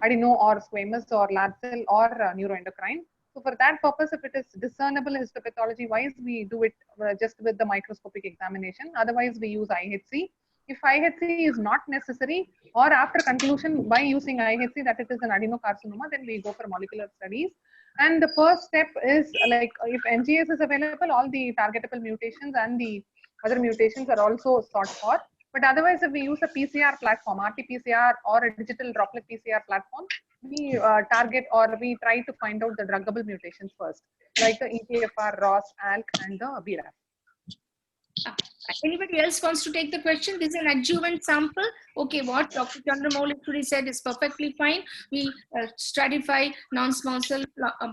adeno or squamous or lab cell or neuroendocrine. So for that purpose, if it is discernible histopathology wise, we do it just with the microscopic examination. Otherwise, we use IHC. If IHC is not necessary, or after conclusion by using IHC that it is an adenocarcinoma, then we go for molecular studies. And the first step is like if NGS is available, all the targetable mutations and the other mutations are also sought for. But otherwise, if we use a PCR platform, RT-PCR or a digital droplet PCR platform, we target or we try to find out the druggable mutations first, like the EGFR, ROS, ALK, and the BRAF. Anybody else wants to take the question? This is an adjuvant sample. Okay, what Dr. Chandramouli said is perfectly fine. We stratify non-small cell,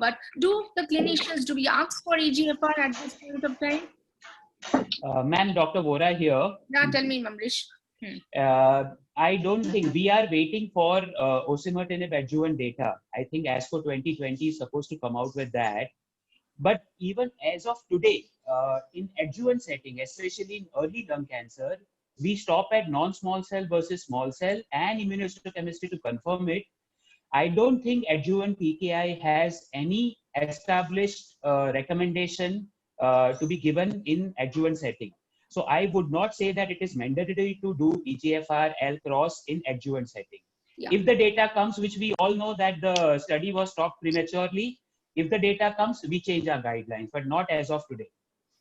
but do the clinicians, do we ask for EGFR at this point of time? Ma'am, Dr. Vora here. Yeah, tell me, Mamrish. I don't think we are waiting for osimertinib adjuvant data. I think ASCO 2020 is supposed to come out with that. But even as of today, in adjuvant setting, especially in early lung cancer, we stop at non-small cell versus small cell and immunohistochemistry to confirm it. I don't think adjuvant TKI has any established recommendation to be given in adjuvant setting. So I would not say that it is mandatory to do EGFR, ALK, ROS in adjuvant setting. Yeah. If the data comes, which we all know that the study was stopped prematurely, if the data comes, we change our guidelines, but not as of today.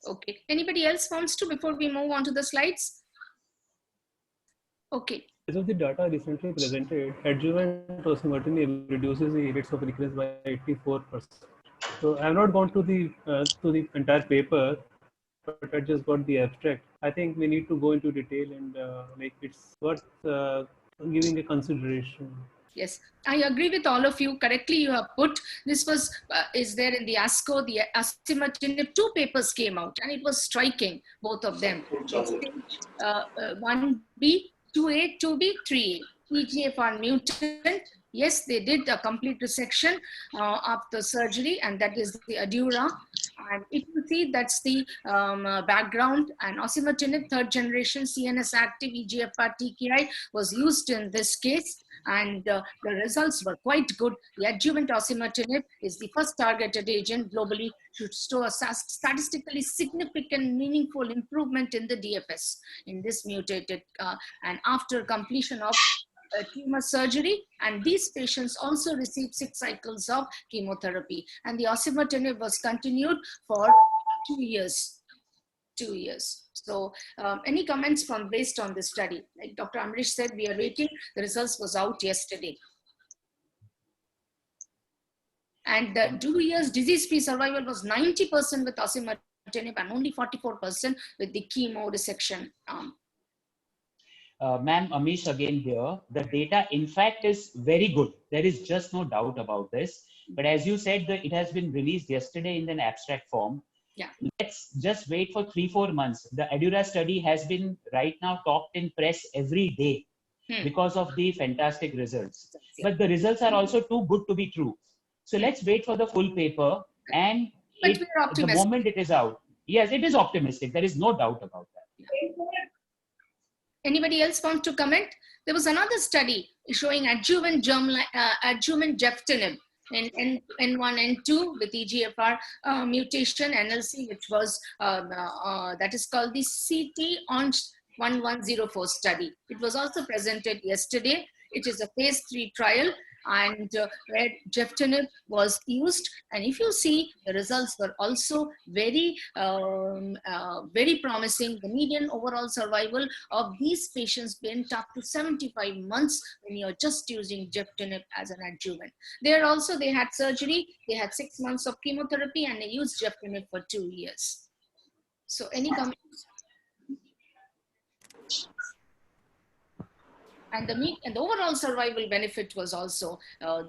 Okay. Anybody else wants to before we move on to the slides? Okay. As of the data recently presented, adjuvant osimertinib reduces the rates of recurrence by 84%. So I have not gone to the entire paper, but I just got the abstract. I think we need to go into detail and like it's worth giving a consideration. Yes, I agree with all of you. Correctly, you have put this was is there in the ASCO, the osimertinib, 2 papers came out, and it was striking, both of them. Stage 1B, 2A, 2B, 3A. EGFR mutant. Yes, they did a complete resection after surgery, and that is the ADAURA. And if you see, that's the background. And osimertinib, 3rd generation CNS active EGFR TKI was used in this case, and the results were quite good. The adjuvant osimertinib is the first targeted agent globally to show a statistically significant, meaningful improvement in the DFS in this mutated, and after completion of tumor surgery, and these patients also received 6 cycles of chemotherapy, and the osimertinib was continued for 2 years. 2 years. So any comments from based on this study? Like Dr. Amrish said, we are waiting. The results was out yesterday. And the 2 years disease-free survival was 90% with osimertinib and only 44% with the chemo resection arm. Ma'am, Amish again here. The data, in fact, is very good. There is just no doubt about this. But as you said, it has been released yesterday in an abstract form. Yeah. Let's just wait for 3-4 months. The ADAURA study has been right now talked in press every day because of the fantastic results. But the results are also too good to be true. So let's wait for the full paper. And the moment it is out, yes, it is optimistic. There is no doubt about that. Anybody else want to comment? There was another study showing adjuvant geftinib in N1, N2 with EGFR mutation NLC, which was that is called the CT-1104 study. It was also presented yesterday. It is a phase 3 trial, and where geftinib was used, and if you see, the results were also very very promising. The median overall survival of these patients went up to 75 months when you're just using geftinib as an adjuvant. There also they had surgery, they had 6 months of chemotherapy, and they used geftinib for 2 years. So any comments? And the overall survival benefit was also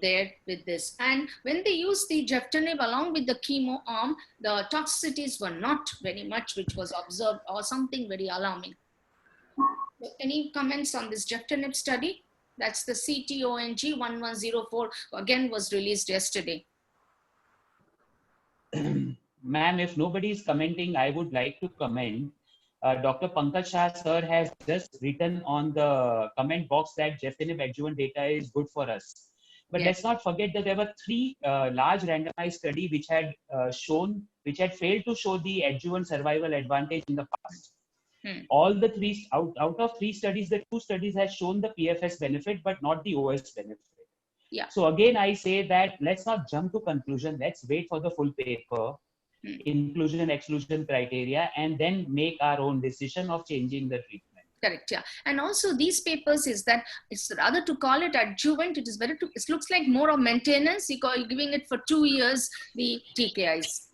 there with this. And when they used the geftinib along with the chemo arm, the toxicities were not very much, which was observed, or something very alarming. So any comments on this geftinib study? That's the CT-ONG-1104, again was released yesterday. Ma'am, if nobody is commenting, I would like to comment. Dr. Pankaj Shah sir has just written on the comment box that geftinib adjuvant data is good for us. But Yes. let's not forget that there were 3 large randomized study which had failed to show the adjuvant survival advantage in the past. All the 3 out of 3 studies, the 2 studies had shown the PFS benefit, but not the OS benefit. Yeah. So again, I say that let's not jump to conclusion. Let's wait for the full paper, inclusion, exclusion criteria, and then make our own decision of changing the treatment. Correct, yeah. And also these papers is that it's rather to call it adjuvant, it is better to, it looks like more of maintenance, you're giving it for 2 years, the TKIs.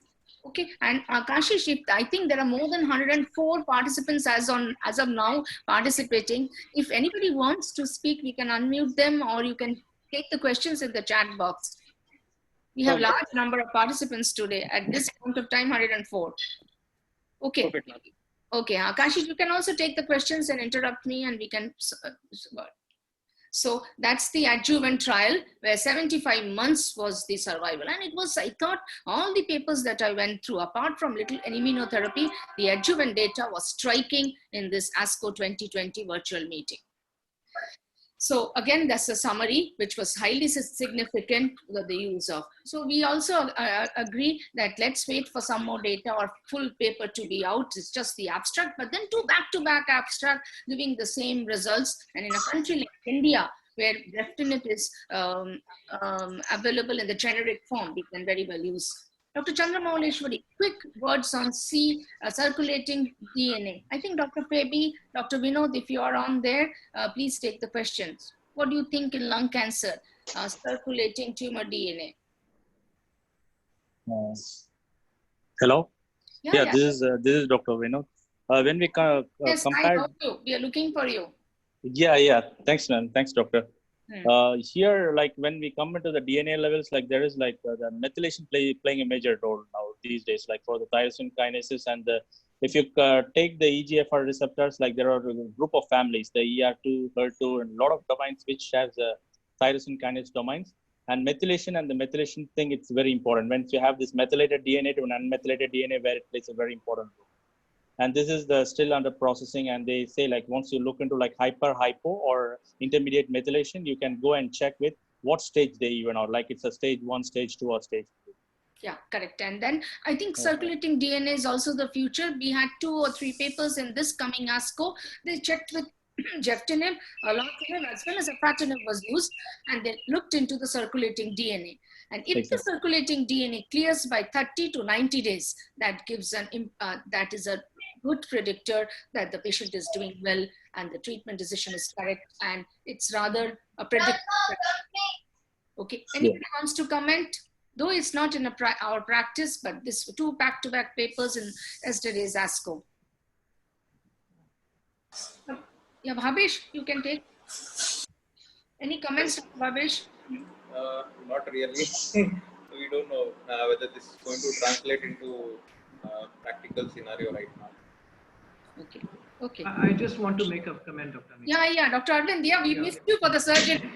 Okay, and Kashish, I think there are more than 104 participants as of now participating. If anybody wants to speak, we can unmute them, or you can take the questions in the chat box. We have large number of participants today. At this point of time, 104. Okay. Perfect. Okay, Kashish, you can also take the questions and interrupt me, and we can. So that's the adjuvant trial where 75 months was the survival. And it was, I thought, all the papers that I went through, apart from little immunotherapy, the adjuvant data was striking in this ASCO 2020 virtual meeting. So again, that's a summary, which was highly significant with the use of. So we also agree that let's wait for some more data or full paper to be out. It's just the abstract, but then 2 back-to-back abstract giving the same results. And in a country like India, where Reftinib is available in the generic form, we can very well use. Dr. Chandramouleshwari, quick words on circulating DNA. I think Dr. Pebi, Dr. Vinod, if you are on there, please take the questions. What do you think in lung cancer, circulating tumor DNA? Hello. Yeah. This is Dr. Vinod. When we yes, compared, I know you. We are looking for you. Yeah. Thanks, man. Thanks, doctor. Here, like when we come into the DNA levels, like there is like the methylation playing a major role now these days, like for the tyrosine kinases and if you take the EGFR receptors, like there are a group of families, the ER2, HER2, and a lot of domains which has tyrosine kinase domains. And methylation and the methylation thing, it's very important. When you have this methylated DNA to an unmethylated DNA, where it plays a very important role. And this is still under processing, and they say like once you look into like hypo or intermediate methylation, you can go and check with what stage they even are, like it's a stage 1, stage 2, or stage 3. Yeah, correct. And then I think circulating DNA is also the future. We had 2 or 3 papers in this coming ASCO. They checked with Geftinib, Alartinib, as well as Afatinib was used, and they looked into the circulating DNA. And if the circulating DNA clears by 30 to 90 days, that gives that is a good predictor that the patient is doing well and the treatment decision is correct, and it's rather a predictor. Okay, anybody wants to comment? Though it's not in our practice, but this 2 back-to-back papers in yesterday's ASCO. Yeah, Bhavesh, you can take. Any comments, Bhavesh? Not really. We don't know whether this is going to translate into practical scenario right now. Okay. I just want to make a comment, Dr. Amish. Yeah, Dr. Arvind, we missed you for the surgeon.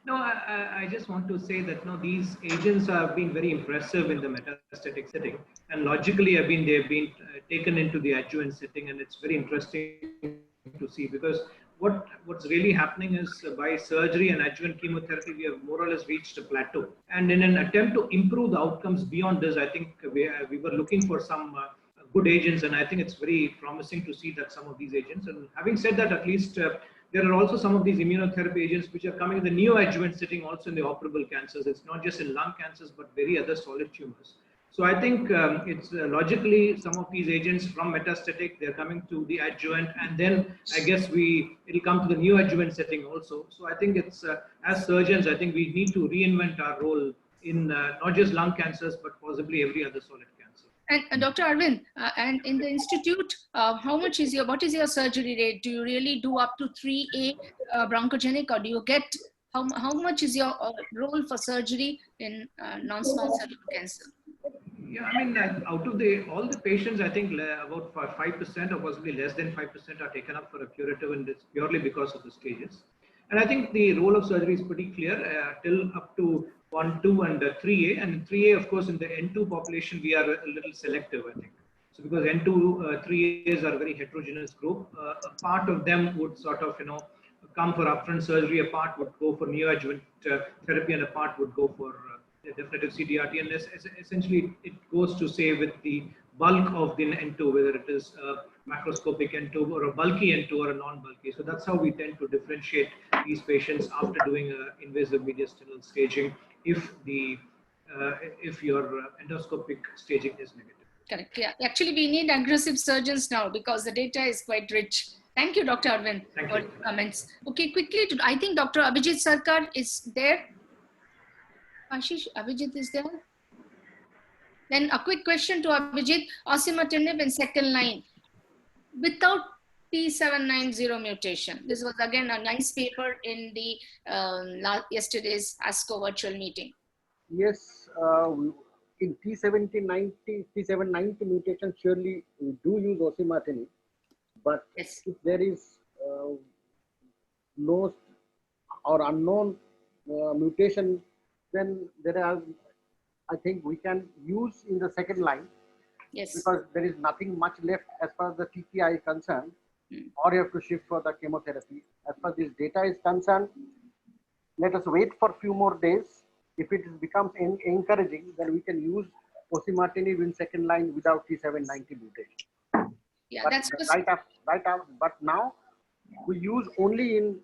No, I just want to say that these agents have been very impressive in the metastatic setting, and logically they've been taken into the adjuvant setting, and it's very interesting to see, because what's really happening is by surgery and adjuvant chemotherapy, we have more or less reached a plateau. And in an attempt to improve the outcomes beyond this, I think we were looking for some good agents, and I think it's very promising to see that some of these agents. And having said that, at least there are also some of these immunotherapy agents which are coming in the neoadjuvant setting, also in the operable cancers. It's not just in lung cancers, but very other solid tumors. So I think it's logically some of these agents from metastatic, they're coming to the adjuvant, and then I guess it'll come to the neoadjuvant setting also. So I think it's as surgeons, I think we need to reinvent our role in not just lung cancers, but possibly every other solid cancer. And Dr. Arvind, and in the institute, what is your surgery rate? Do you really do up to 3A bronchogenic, or do you get, how much is your role for surgery in non-small cell cancer? Yeah, I mean, out of all the patients, I think about 5% or possibly less than 5% are taken up for a curative, and it's purely because of the stages. And I think the role of surgery is pretty clear till up to 1, 2, and 3A. And 3A, of course, in the N2 population, we are a little selective, I think. So because N2, 3As are a very heterogeneous group, a part of them would sort of, come for upfront surgery, a part would go for neoadjuvant therapy, and a part would go for definitive CTRT. And essentially, it goes to say with the bulk of the N2, whether it is a macroscopic N2 or a bulky N2 or a non-bulky. So that's how we tend to differentiate these patients after doing invasive mediastinal staging if your endoscopic staging is negative. Correct. Yeah. Actually, we need aggressive surgeons now because the data is quite rich. Thank you, Dr. Arvind, for your comments. Okay, quickly, I think Dr. Abhijit Sarkar is there. Ashish, Abhijit is there. Then a quick question to Abhijit. Osimertinib in second line without T790 mutation. This was again a nice paper in the yesterday's ASCO virtual meeting. Yes, in T790 mutation, surely we do use osimertinib, but yes, if there is no or unknown mutation, then there are, I think we can use in the second line. Yes. Because there is nothing much left as far as the TKI is concerned, or you have to shift for the chemotherapy. As far as this data is concerned, let us wait for a few more days. If it becomes encouraging, then we can use osimertinib in second line without T790 mutation. Yeah, but that's right after. But now we use only in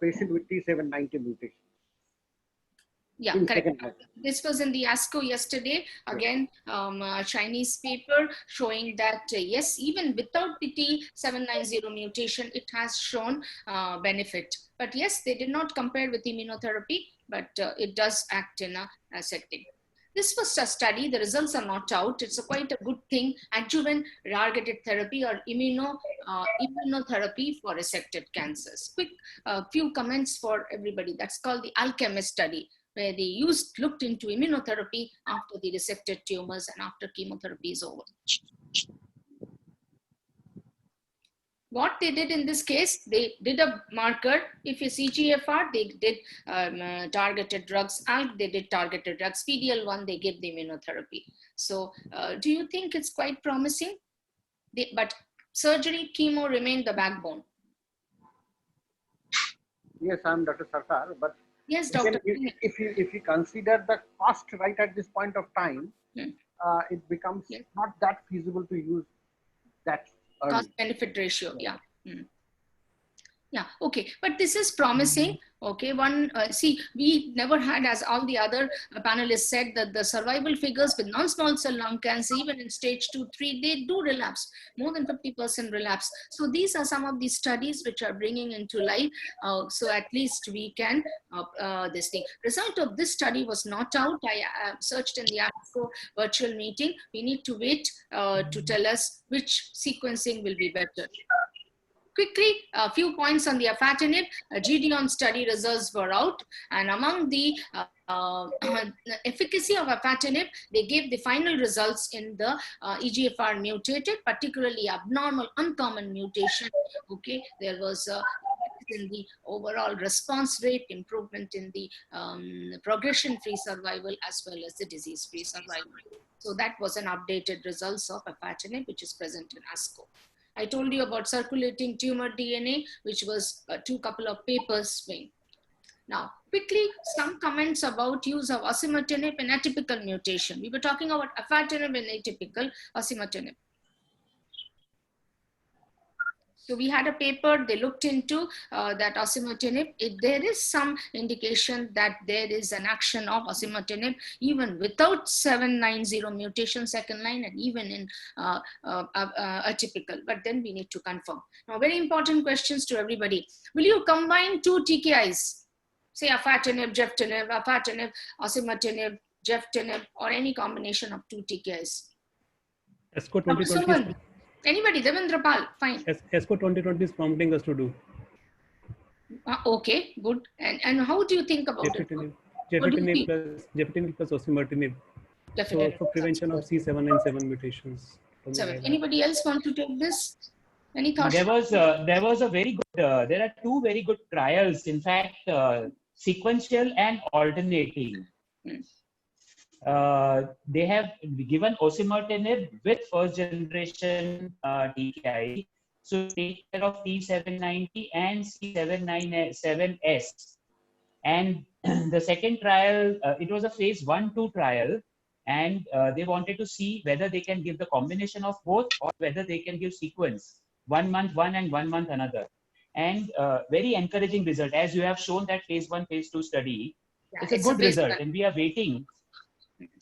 patient with T790 mutation. Yeah, correct. This was in the ASCO yesterday. Again, a Chinese paper showing that yes, even without the T790 mutation, it has shown benefit. But yes, they did not compare with immunotherapy, but it does act in a setting. This was a study. The results are not out. It's quite a good thing. Adjuvant targeted therapy or immunotherapy for resected cancers. Quick few comments for everybody. That's called the Alchemist study, where they looked into immunotherapy after the resected tumors and after chemotherapy is over. What they did in this case, they did a marker. If it's EGFR, they did targeted drugs. ALK, they did targeted drugs. PD-L1, they give the immunotherapy. So do you think it's quite promising? But surgery, chemo remained the backbone. Yes, I'm Dr. Sarkar, but yes, doctor. If you consider the cost right at this point of time, it becomes not that feasible to use that early. Cost benefit ratio, yeah. Yeah, okay, but this is promising. Okay, see, we never had, as all the other panelists said, that the survival figures with non-small cell lung cancer, even in stage 2, 3, they do relapse, more than 50% relapse. So these are some of the studies which are bringing into light. So at least we can, this thing. Result of this study was not out. I searched in the ASCO virtual meeting. We need to wait to tell us which sequencing will be better. Quickly, a few points on the afatinib. GDON study results were out, and among the efficacy of afatinib, they gave the final results in the EGFR mutated, particularly abnormal uncommon mutation. Okay, there was in the overall response rate, improvement in the progression-free survival, as well as the disease-free survival. So that was an updated results of afatinib, which is present in ASCO. I told you about circulating tumor DNA, which was couple of papers swing. Now, quickly, some comments about use of osimertinib in atypical mutation. We were talking about afatinib in atypical osimertinib. So we had a paper, they looked into that osimertinib. There is some indication that there is an action of osimertinib even without 790 mutation second line and even in atypical, but then we need to confirm. Now, very important questions to everybody. Will you combine 2 TKIs? Say afatinib, gefitinib, osimertinib, gefitinib, or any combination of 2 TKIs? ASCO 2020. Anybody, Devendra Pal, fine. ASCO 2020 is prompting us to do. Okay, good. And how do you think about gefitinib, Gefitinib plus osimertinib. So for prevention of C797 mutations. Anybody else want to take this? Any thoughts? There was a very good, there are 2 very good trials, in fact, sequential and alternating. They have given osimertinib with first generation TKI So take care of T790 and C797S. And the second trial, it was a phase 1-2 trial, and they wanted to see whether they can give the combination of both or whether they can give sequence, 1 month one and 1 month another. And very encouraging result, as you have shown that phase 1, phase 2 study. Yeah, it's a good result, and we are waiting.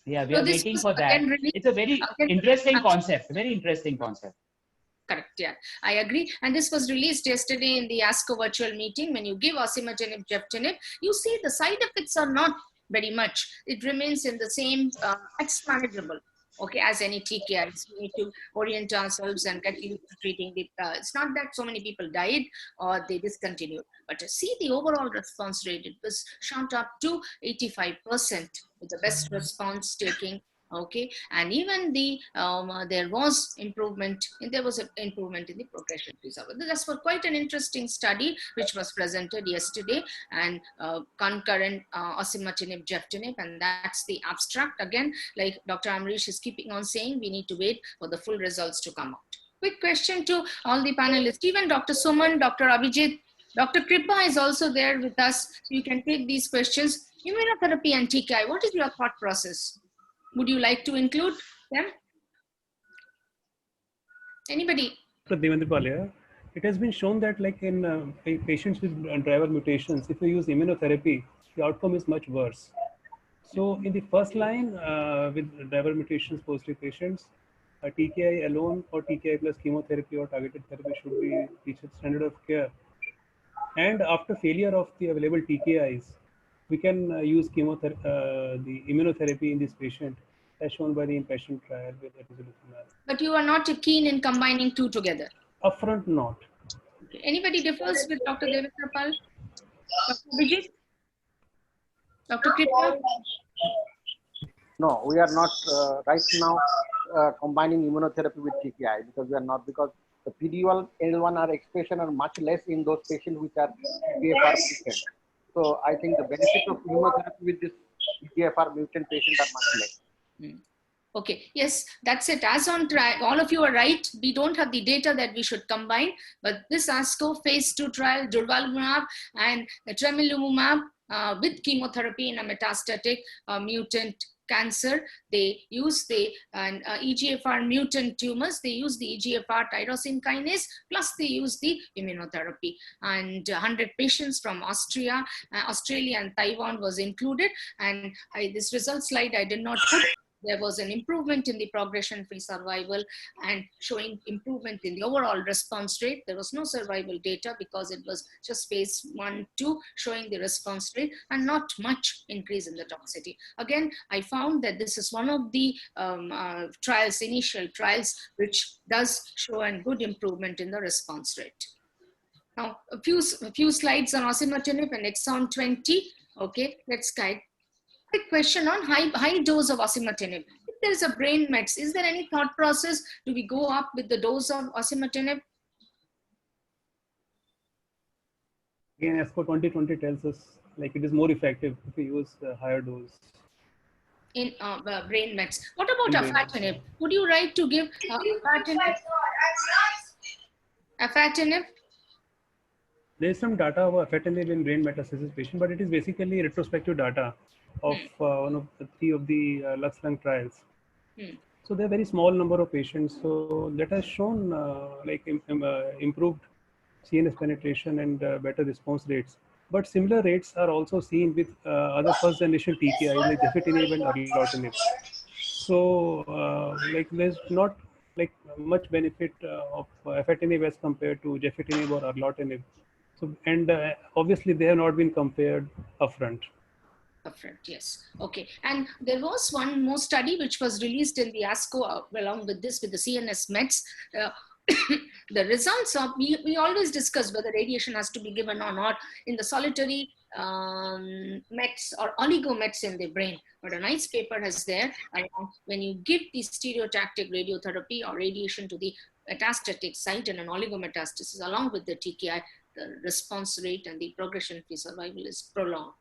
Yeah, we So are this waiting was for that. again released- It's a very interesting concept, very interesting concept. Correct, yeah, I agree. And this was released yesterday in the ASCO virtual meeting. When you give osimertinib, gefitinib, you see the side effects are not very much. It remains in the same, it's manageable, okay, as any TKIs. We need to orient ourselves and get used to treating the, it's not that so many people died or they discontinued, but to see the overall response rate, it was shot up to 85% with the best response taking. Okay, and even the there was improvement in the progression-free survival. That's for quite an interesting study which was presented yesterday, and concurrent osimertinib, gefitinib, and that's the abstract. Again, like Dr. Amrish is keeping on saying, we need to wait for the full results to come out. Quick question to all the panelists, even Dr. Suman, Dr. Abhijit, Dr. Kripa is also there with us. So you can take these questions. Immunotherapy and TKI, what is your thought process? Would you like to include them? Anybody? Devendra Pal here. It has been shown that like in patients with driver mutations, if you use immunotherapy, the outcome is much worse. So in the first line with driver mutations positive patients, a TKI alone or TKI plus chemotherapy or targeted therapy should be the standard of care. And after failure of the available TKIs, we can use chemotherapy, the immunotherapy in this patient, as shown by the impassioned trial with atezolizumab. But you are not keen in combining two together? Upfront, not. Okay. Anybody differs with Dr. Devendra Pal? Dr. Vijay? Dr. Kripa? No, we are not right now combining immunotherapy with TKI because we are not, because the PD-L1 expression are much less in those patients which are EGFR mutant. So I think the benefit of immunotherapy with this EGFR mutant patient are much less. Okay, yes, that's it. As on track, all of you are right. We don't have the data that we should combine, but this ASCO phase 2 trial, durvalumab and tremelimumab with chemotherapy in a metastatic mutant cancer, they use the EGFR mutant tumors, they use the EGFR tyrosine kinase, plus they use the immunotherapy. And 100 patients from Australia and Taiwan was included. And this result slide I did not put. There was an improvement in the progression-free survival and showing improvement in the overall response rate. There was no survival data because it was just phase 1-2 showing the response rate and not much increase in the toxicity. Again, I found that this is one of the trials, initial trials, which does show a good improvement in the response rate. Now, a few slides on osimertinib and exon 20. Okay, let's guide. Quick question on high dose of osimertinib. If there is a brain mets, is there any thought process? Do we go up with the dose of osimertinib? Again, ASCO 2020 tells us like it is more effective if we use a higher dose. In brain mets. What about afatinib? Would you like to give afatinib? Afatinib? There is some data of afatinib in brain metastasis patient, but it is basically retrospective data of one of the 3 of the Lux Lung trials. So there are very small number of patients. So that has shown like improved CNS penetration and better response rates. But similar rates are also seen with other first generation TKI like gefitinib and erlotinib. So like there's not like much benefit of afatinib as compared to gefitinib or erlotinib. So and obviously they have not been compared upfront. Upfront, yes. Okay. And there was one more study which was released in the ASCO along with this, with the CNS Mets. The results of, we always discuss whether radiation has to be given or not in the solitary Mets or oligo-Mets in the brain. But a nice paper is there when you give the stereotactic radiotherapy or radiation to the metastatic site in an oligometastasis along with the TKI, the response rate and the progression-free survival is prolonged.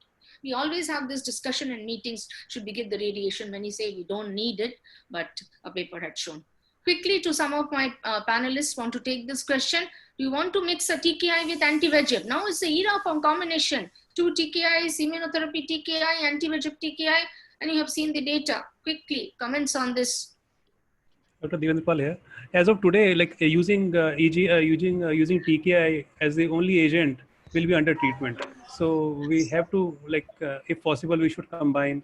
We always have this discussion in meetings, should we give the radiation? When you say we don't need it, but a paper had shown. quickly to some of my panelists want to take this question. Do you want to mix a TKI with anti-VEGF? Now it's the era for combination. 2 TKIs, immunotherapy TKI, anti-VEGF TKI, and you have seen the data. Quickly, comments on this. Dr. Devendra here. As of today, like using using TKI as the only agent will be under treatment. So we have to, like, if possible, we should combine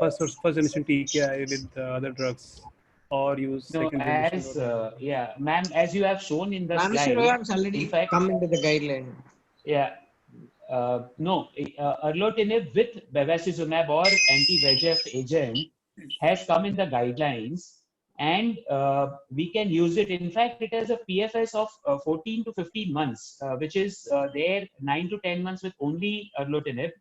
first generation TKI with other drugs, or use No, second generation. as yeah, ma'am, as you have shown in the slide, Ramucirumab's already in fact, come into the guideline. yeah, no, erlotinib with bevacizumab or anti-VEGF agent has come in the guidelines, and we can use it. In fact, it has a PFS of 14 to 15 months, which is there 9 to 10 months with only erlotinib,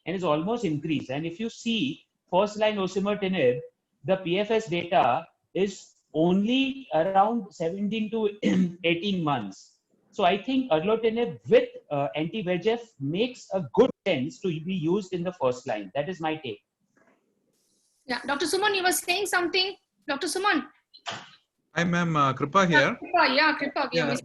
and is almost increased. And if you see first-line osimertinib, the PFS data is only around 17 to 18 months. So I think erlotinib with anti-VEGF makes a good sense to be used in the first line. That is my take. Yeah, Dr. Suman, you were saying something. Dr. Suman. Hi, ma'am. Kripa here. Kripa. Yeah.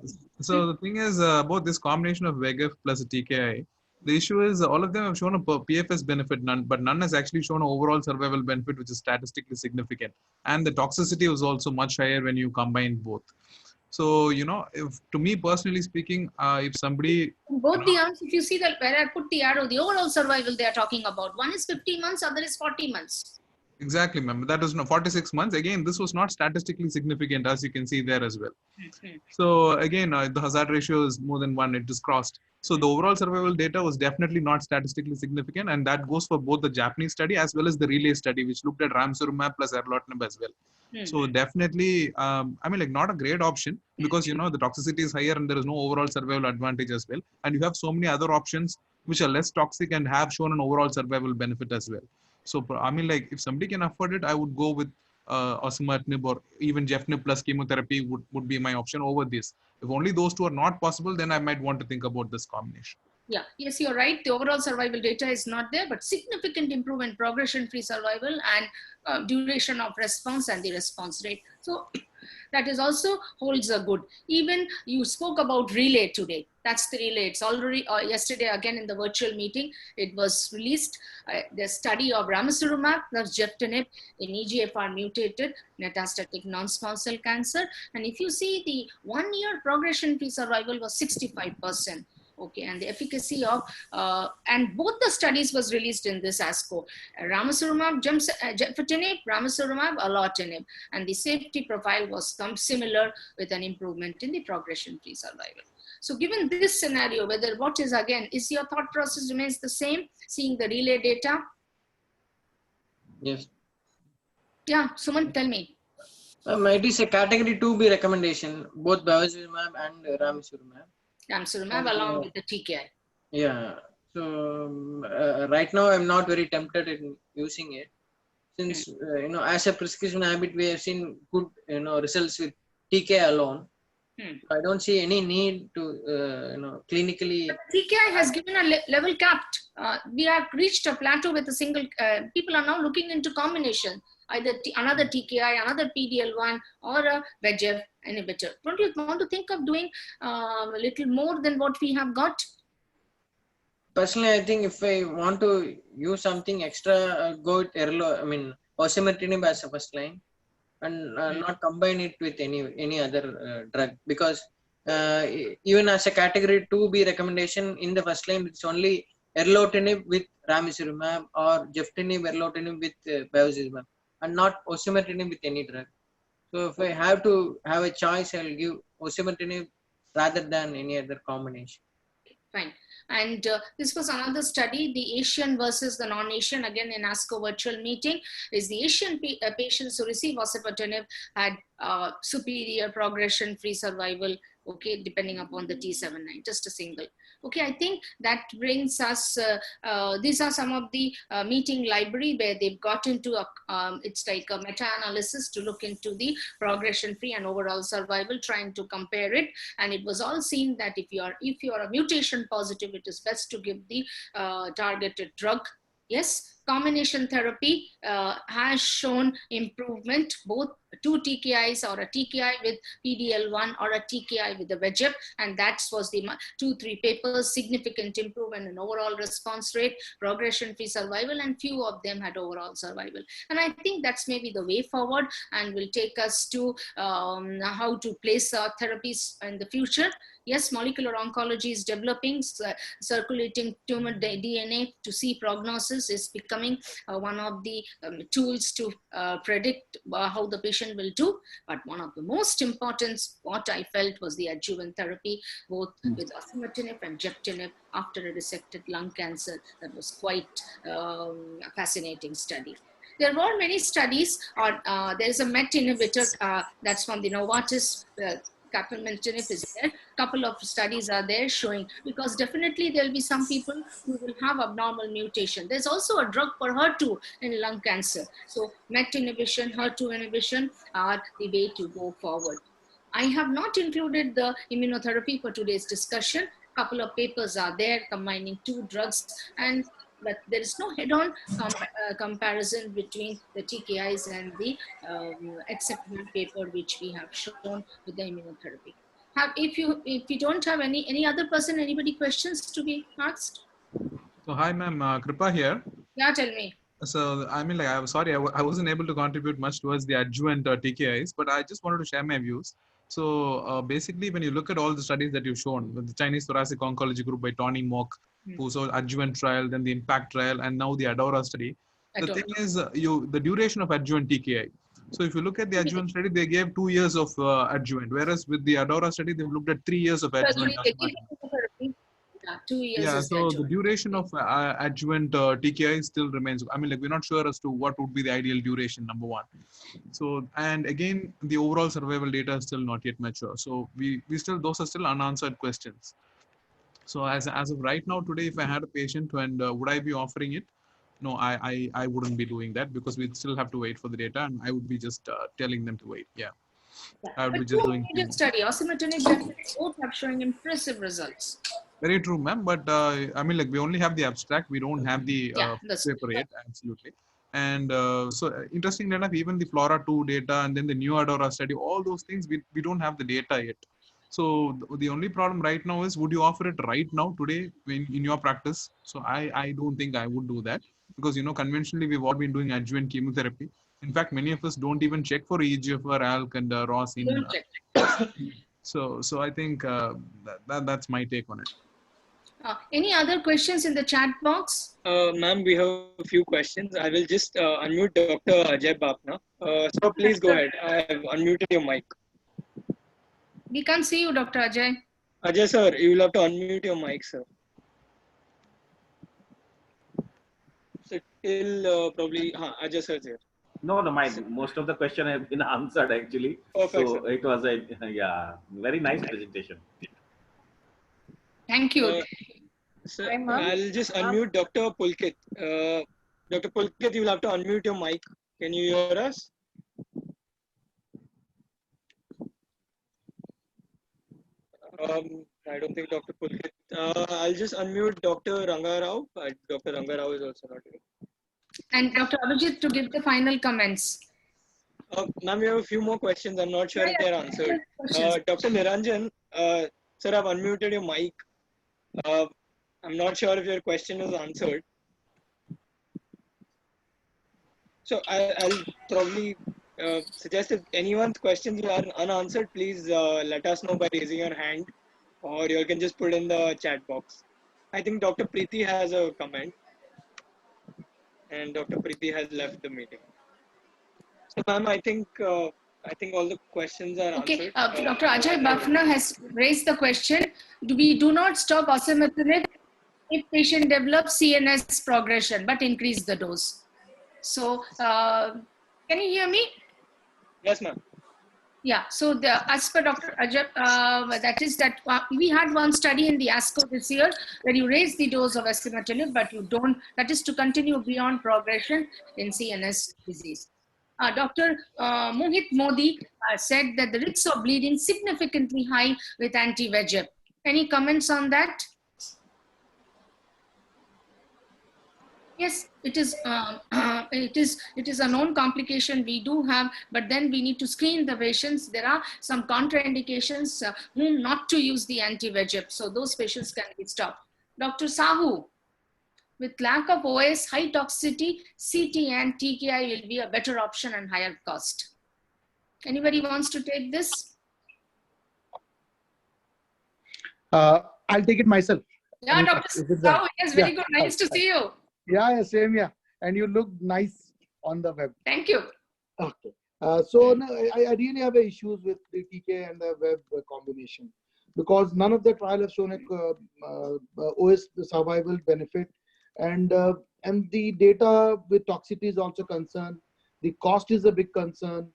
So the thing is about this combination of VEGF plus a TKI. The issue is all of them have shown a PFS benefit, but none has actually shown an overall survival benefit, which is statistically significant. And the toxicity was also much higher when you combine both. So, you know, if to me personally speaking, if somebody... Both the arms, if you see that where I put the arrow, the overall survival they are talking about. One is 50 months, other is 40 months. Exactly, ma'am. That was 46 months. Again, this was not statistically significant, as you can see there as well. So again, the hazard ratio is more than 1. It is crossed. So the overall survival data was definitely not statistically significant, and that goes for both the Japanese study as well as the Relay study, which looked at ramucirumab plus erlotinib as well. So definitely, I mean, like, not a great option, because, you know, the toxicity is higher and there is no overall survival advantage as well. And you have so many other options which are less toxic and have shown an overall survival benefit as well. So, I mean, like, if somebody can afford it, I would go with osimertinib or even gefnib plus chemotherapy would be my option over this. If only those two are not possible, then I might want to think about this combination. Yeah, yes, you're right. The overall survival data is not there, but significant improvement, progression-free survival and duration of response and the response rate. So that is also holds a good. Even you spoke about Relay today. That's the Relay. It's already yesterday again in the virtual meeting. It was released. The study of ramucirumab plus geftinib in EGFR mutated metastatic non-small cell cancer. And if you see, the 1 year progression-free survival was 65%. Okay, and the efficacy of, and both the studies was released in this ASCO. Ramucirumab, gefitinib, ramucirumab, erlotinib, and the safety profile was similar with an improvement in the progression-free survival. So given this scenario, whether what is again, is your thought process remains the same, seeing the Relay data? Yes. Yeah, Suman, tell me. It is a category 2B recommendation, both bevacizumab and ramucirumab. Ramucirumab along with the TKI. Yeah. So right now I'm not very tempted in using it, since you know, as a prescription habit we have seen good, you know, results with TKI alone. I don't see any need to you know, clinically. But TKI has given a level capped. We have reached a plateau with a single. People are now looking into combination, either another TKI, another PDL1, or a VEGF inhibitor. Don't you want to think of doing a little more than what we have got? Personally, I think if I want to use something extra, go with osimertinib as a first line, and not combine it with any other drug, because even as a category 2B recommendation in the first line, it's only erlotinib with ramucirumab or geftinib erlotinib with bevacizumab, and not osimertinib with any drug. So if I have to have a choice, I'll give osimertinib rather than any other combination. Fine. And this was another study, the Asian versus the non-Asian, again in ASCO virtual meeting, is the Asian patients who receive osimertinib had superior progression-free survival, okay, depending upon the T790, just a single. Okay, I think that brings us, these are some of the meeting library where they've got into, it's like a meta-analysis to look into the progression-free and overall survival, trying to compare it. And it was all seen that if you are a mutation positive, it is best to give the targeted drug. Yes, combination therapy has shown improvement, both 2 TKIs or a TKI with PD-L1 or a TKI with the VEGF, and that was the 2-3 papers, significant improvement in overall response rate, progression-free survival, and few of them had overall survival. And I think that's maybe the way forward and will take us to how to place our therapies in the future. Yes, molecular oncology is developing. Circulating tumor DNA to see prognosis is becoming one of the tools to predict how the patient will do. But one of the most important, what I felt, was the adjuvant therapy, both with osimertinib and gefitinib after a resected lung cancer. That was quite a fascinating study. There were many studies on, there is a MET inhibitor that's from the Novartis, capmatinib is there. Couple of studies are there showing, because definitely there will be some people who will have abnormal mutation. There's also a drug for HER2 in lung cancer. So MET inhibition, HER2 inhibition are the way to go forward. I have not included the immunotherapy for today's discussion. Couple of papers are there combining 2 drugs, but there is no head-on comparison between the TKIs and the except one paper which we have shown with the immunotherapy. If you don't have any other person, anybody questions to be asked? So hi ma'am, Kripa here. Yeah, tell me. So I mean, like, I'm sorry, I wasn't able to contribute much towards the adjuvant TKIs, but I just wanted to share my views. So basically, when you look at all the studies that you've shown with the Chinese Thoracic Oncology Group by Tony Mock, who saw adjuvant trial, then the impact trial, and now the ADAURA study. The thing is, the duration of adjuvant TKI. So if you look at the adjuvant study, they gave 2 years of adjuvant, whereas with the ADAURA study, they've looked at 3 years of adjuvant. Yeah, 2 years. Yeah, so the duration of adjuvant TKI still remains. I mean, like, we're not sure as to what would be the ideal duration, number one. So, and again, the overall survival data is still not yet mature. So we still, those are still unanswered questions. So as of right now, today, if I had a patient and would I be offering it? No, I wouldn't be doing that, because we still have to wait for the data, and I would be just telling them to wait. Yeah. I would be just doing study. Osimertinib both have showing impressive results. Very true, ma'am. But I mean, like, we only have the abstract. We don't have the paper yet. Absolutely. And so interestingly enough, even the FLORA2 data and then the new ADAURA study, all those things, we don't have the data yet. So the only problem right now is, would you offer it right now today in your practice? So I don't think I would do that, because, you know, conventionally we've all been doing adjuvant chemotherapy. In fact, many of us don't even check for EGFR, ALK, and ROS in. So I think that's my take on it. Any other questions in the chat box? Ma'am, we have a few questions. I will just unmute Dr. Ajay Bafna. So please go ahead. I have unmuted your mic. We can't see you, Dr. Ajay. Ajay sir, you will have to unmute your mic, sir. So till probably, Ajay sir is here. No, most of the question have been answered actually. Perfect, so sir. it was a very nice presentation. Thank you. Sir, I'll just unmute Dr. Pulkit. Dr. Pulkit, you will have to unmute your mic. Can you hear us? I don't think Dr. Pulkit. I'll just unmute Dr. Rangarao. Dr. Rangarao is also not here. And Dr. Abhijit to give the final comments. Ma'am, we have a few more questions. I'm not sure if they're answered. Dr. Niranjan, sir, I've unmuted your mic. I'm not sure if your question is answered. So I'll probably suggest if anyone's questions are unanswered, please let us know by raising your hand, or you can just put in the chat box. I think Dr. Preeti has a comment, and Dr. Preeti has left the meeting. So, ma'am, I think all the questions are answered. Okay, Dr. Ajay Bafna has raised the question: we do not stop osimertinib if patient develops CNS progression, but increase the dose. So, can you hear me? Yes, ma'am. Yeah, so as per Dr. Ajay, we had one study in the ASCO this year where you raise the dose of osimertinib, but you don't, that is to continue beyond progression in CNS disease. Dr. Mohit Modi said that the risks of bleeding significantly high with anti-VEGF. Any comments on that? Yes, it is. It is a known complication we do have, but then we need to screen the patients. There are some contraindications whom not to use the anti-VEGF, so those patients can be stopped. Dr. Sahu, with lack of OS, high toxicity, CT and TKI will be a better option and higher cost. Anybody wants to take this? I'll take it myself. Yeah, Anita, Dr. if it's Sahu, yes, very yeah, good. Nice to see you. Yeah, same here. And you look nice on the web. Thank you. Okay. So no, I really have issues with the TK and the web combination because none of the trial have shown a OS survival benefit, and the data with toxicity is also concerned. The cost is a big concern,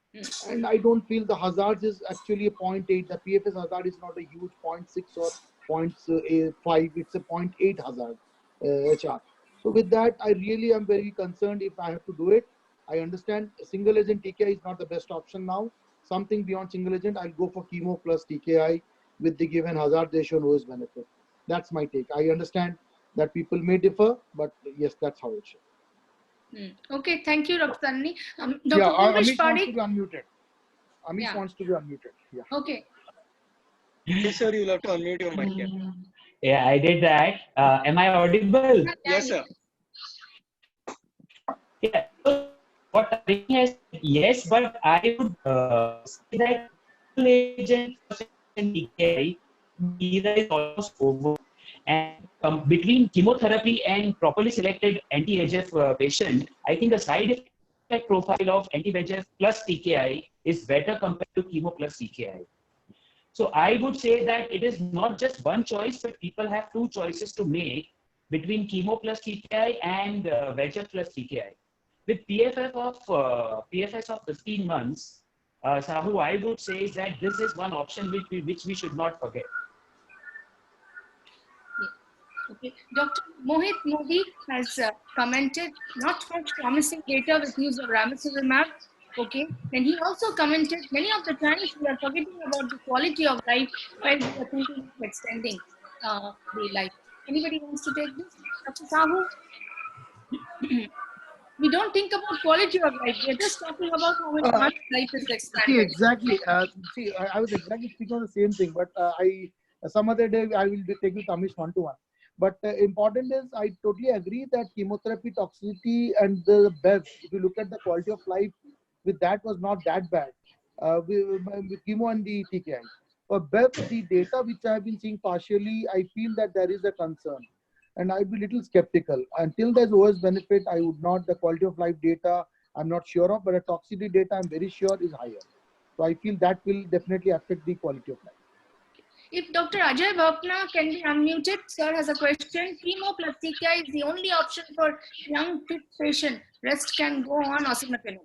and I don't feel the hazards is actually a 0.8. The PFS hazard is not a huge 0.6 or 0.5. It's a 0.8 hazard HR. So with that, I really am very concerned if I have to do it. I understand single agent TKI is not the best option now. Something beyond single agent, I'll go for chemo plus TKI with the given hazard ratio and OS benefit. That's my take. I understand that people may differ, but yes, that's how it should. Okay, thank you, Dr. Tanni. Dr. Yeah, Purvish Amish wants to Parekh. be unmuted. Amish wants to be unmuted. Yeah. Okay. Yes, sir, you'll have to unmute your mic. Yeah, Yeah, I did that. Am I audible? yes, sir. Yeah. So what I has yes, but I would say that agent and TKI either is almost over, and between chemotherapy and properly selected anti-VEGF patient, I think the side effect profile of anti-VEGF plus TKI is better compared to chemo plus TKI. So I would say that it is not just one choice, but people have two choices to make between chemo plus TKI and VEGF plus TKI. With PFS of 15 months, Sahu, I would say is that this is one option which we should not forget. Okay. Dr. Mohit Modi has commented not much promising data with use of ramucirumab. Okay. Then he also commented many of the times we are forgetting about the quality of life while we are thinking of extending the life. Anybody wants to take this? Dr. Sahu? We don't think about quality of life. We're just talking about how much life is expanded. See, exactly. I was exactly speaking on the same thing, but some other day I will take with Amish one-to-one. But important is, I totally agree that chemotherapy toxicity and the BEV, if you look at the quality of life with that, was not that bad with chemo and the TKI. For BEV, the data which I have been seeing partially, I feel that there is a concern. And I'd be a little skeptical. Until there's OS benefit, I would not, the quality of life data, I'm not sure of, but the toxicity data, I'm very sure is higher. So I feel that will definitely affect the quality of life. If Dr. Ajay Bapna can be unmuted, sir has a question. Chemo plus TKI is the only option for young fit patient. Rest can go on osimertinib.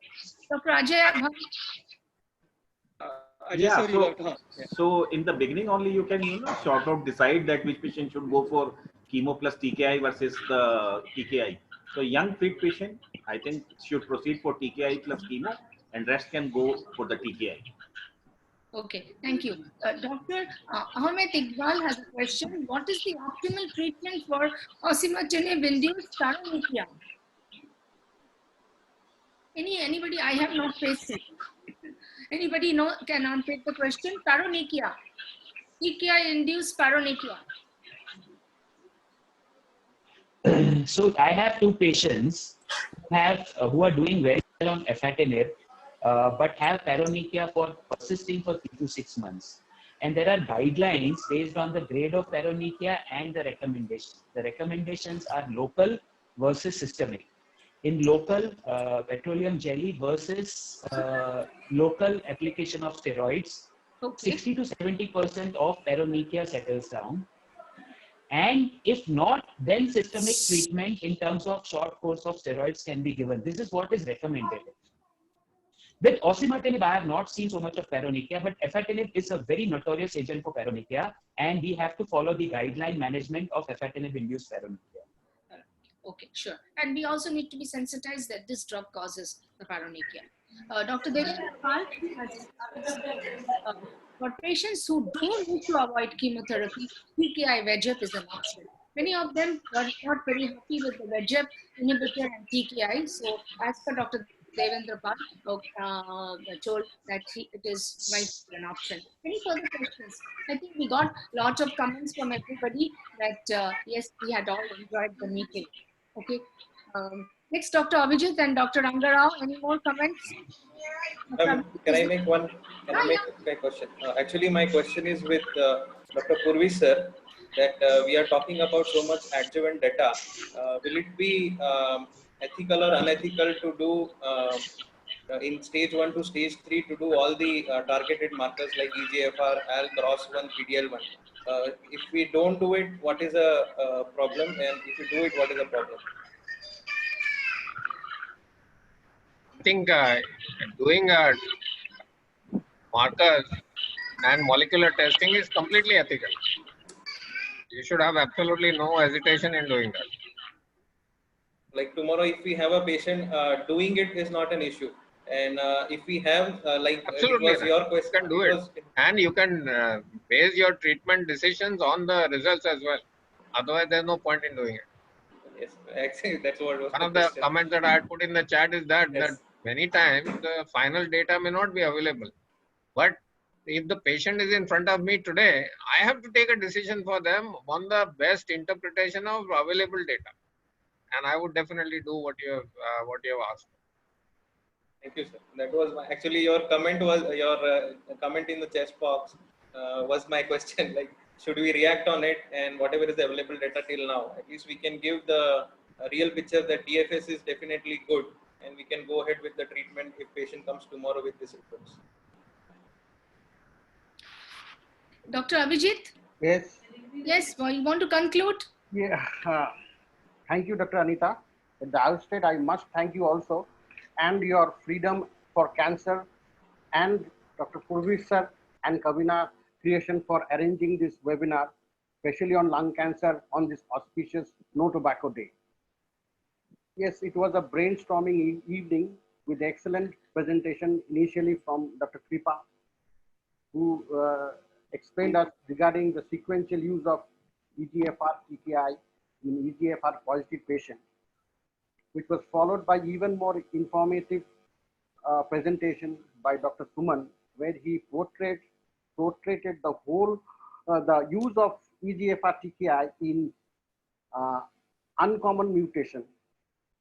Dr. Ajay Yeah, so in the beginning only you can sort of decide that which patient should go for chemo plus TKI versus the TKI. So young fit patient, I think, should proceed for TKI plus chemo, and rest can go for the TKI. Okay, thank you. Dr. Ahmed Iqbal has a question. What is the optimal treatment for osimertinib-induced paronychia? Anybody? I have not faced it. Anybody can take the question? Paronychia. TKI-induced paronychia. So I have two patients who are doing very well on afatinib, but have paronychia for persisting for 3 to 6 months. And there are guidelines based on the grade of paronychia and the recommendations. The recommendations are local versus systemic. In local, petroleum jelly versus local application of steroids, 60 to 70% of paronychia settles down. And if not, then systemic treatment in terms of short course of steroids can be given. This is what is recommended. With osimertinib, I have not seen so much of paronychia, but afatinib is a very notorious agent for paronychia, and we have to follow the guideline management of afatinib-induced paronychia. Okay, sure. And we also need to be sensitized that this drug causes the paronychia. Dr. Devendra Pal has for patients who don't need to avoid chemotherapy, TKI VEGF is an option. Many of them were not very happy with the VEGF inhibitor and TKI. So as per Dr. Devendra Pal told that it is right for an option. Any further questions? I think we got lots of comments from everybody that yes, we had all enjoyed the meeting. Okay. Next, Dr. Abhijit and Dr. Rangarao. Any more comments? Can I make one? Can I make my question? Actually, my question is with Dr. Purvi sir. That we are talking about so much adjuvant data. Will it be ethical or unethical to do in stage 1 to stage 3 to do all the targeted markers like EGFR, AL, CROS1, PDL1? If we don't do it, what is a problem? And if we do it, what is the problem? I think doing markers and molecular testing is completely ethical. You should have absolutely no hesitation in doing that. Like tomorrow, if we have a patient, doing it is not an issue. And if we have, like absolutely it was your question, you can do it. And you can base your treatment decisions on the results as well. Otherwise, there's no point in doing it. Yes, actually, that's what was one of the comments that I had put in the chat is that, that many times the final data may not be available. But if the patient is in front of me today, I have to take a decision for them on the best interpretation of available data. And I would definitely do what you have asked. Thank you, sir. That was actually your comment was your comment in the chat box was my question. Like, should we react on it, and whatever is the available data till now, at least we can give the real picture that DFS is definitely good, and we can go ahead with the treatment if patient comes tomorrow with the symptoms. Dr. Abhijit? Yes. Yes, well, you want to conclude? Yeah. Thank you, Dr. Anita. At the outset, I must thank you also, and your Freedom for Cancer, and Dr. Purvi sir and Kavina Creation for arranging this webinar, especially on lung cancer on this auspicious No Tobacco Day. Yes, it was a brainstorming evening with excellent presentation initially from Dr. Kripa, who explained us regarding the sequential use of EGFR TKI in EGFR positive patients, which was followed by even more informative presentation by Dr. Suman, where he portrayed the whole the use of EGFR TKI in uncommon mutation.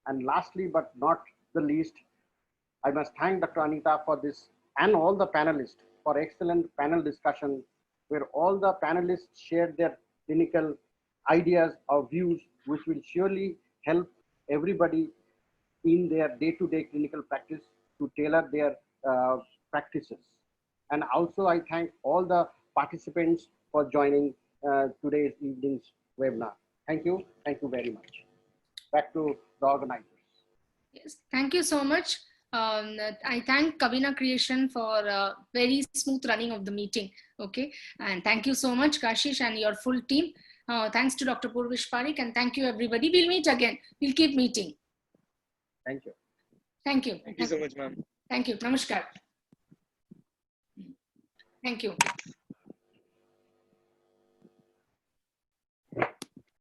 And lastly, but not the least, I must thank Dr. Anita for this and all the panelists for excellent panel discussion, where all the panelists shared their clinical ideas or views, which will surely help everybody in their day-to-day clinical practice to tailor their practices. And also I thank all the participants for joining today's evening's webinar. Thank you very much. Back to the organizers. Yes, thank you so much. I thank Kavina Creation for very smooth running of the meeting. Okay, and thank you so much, Kashish, and your full team. Thanks to Dr. Purvish Parikh, and thank you everybody. We'll meet again. We'll keep meeting. Thank you. Thank you. Thank you so much, ma'am. Thank you. Namaskar. Thank you.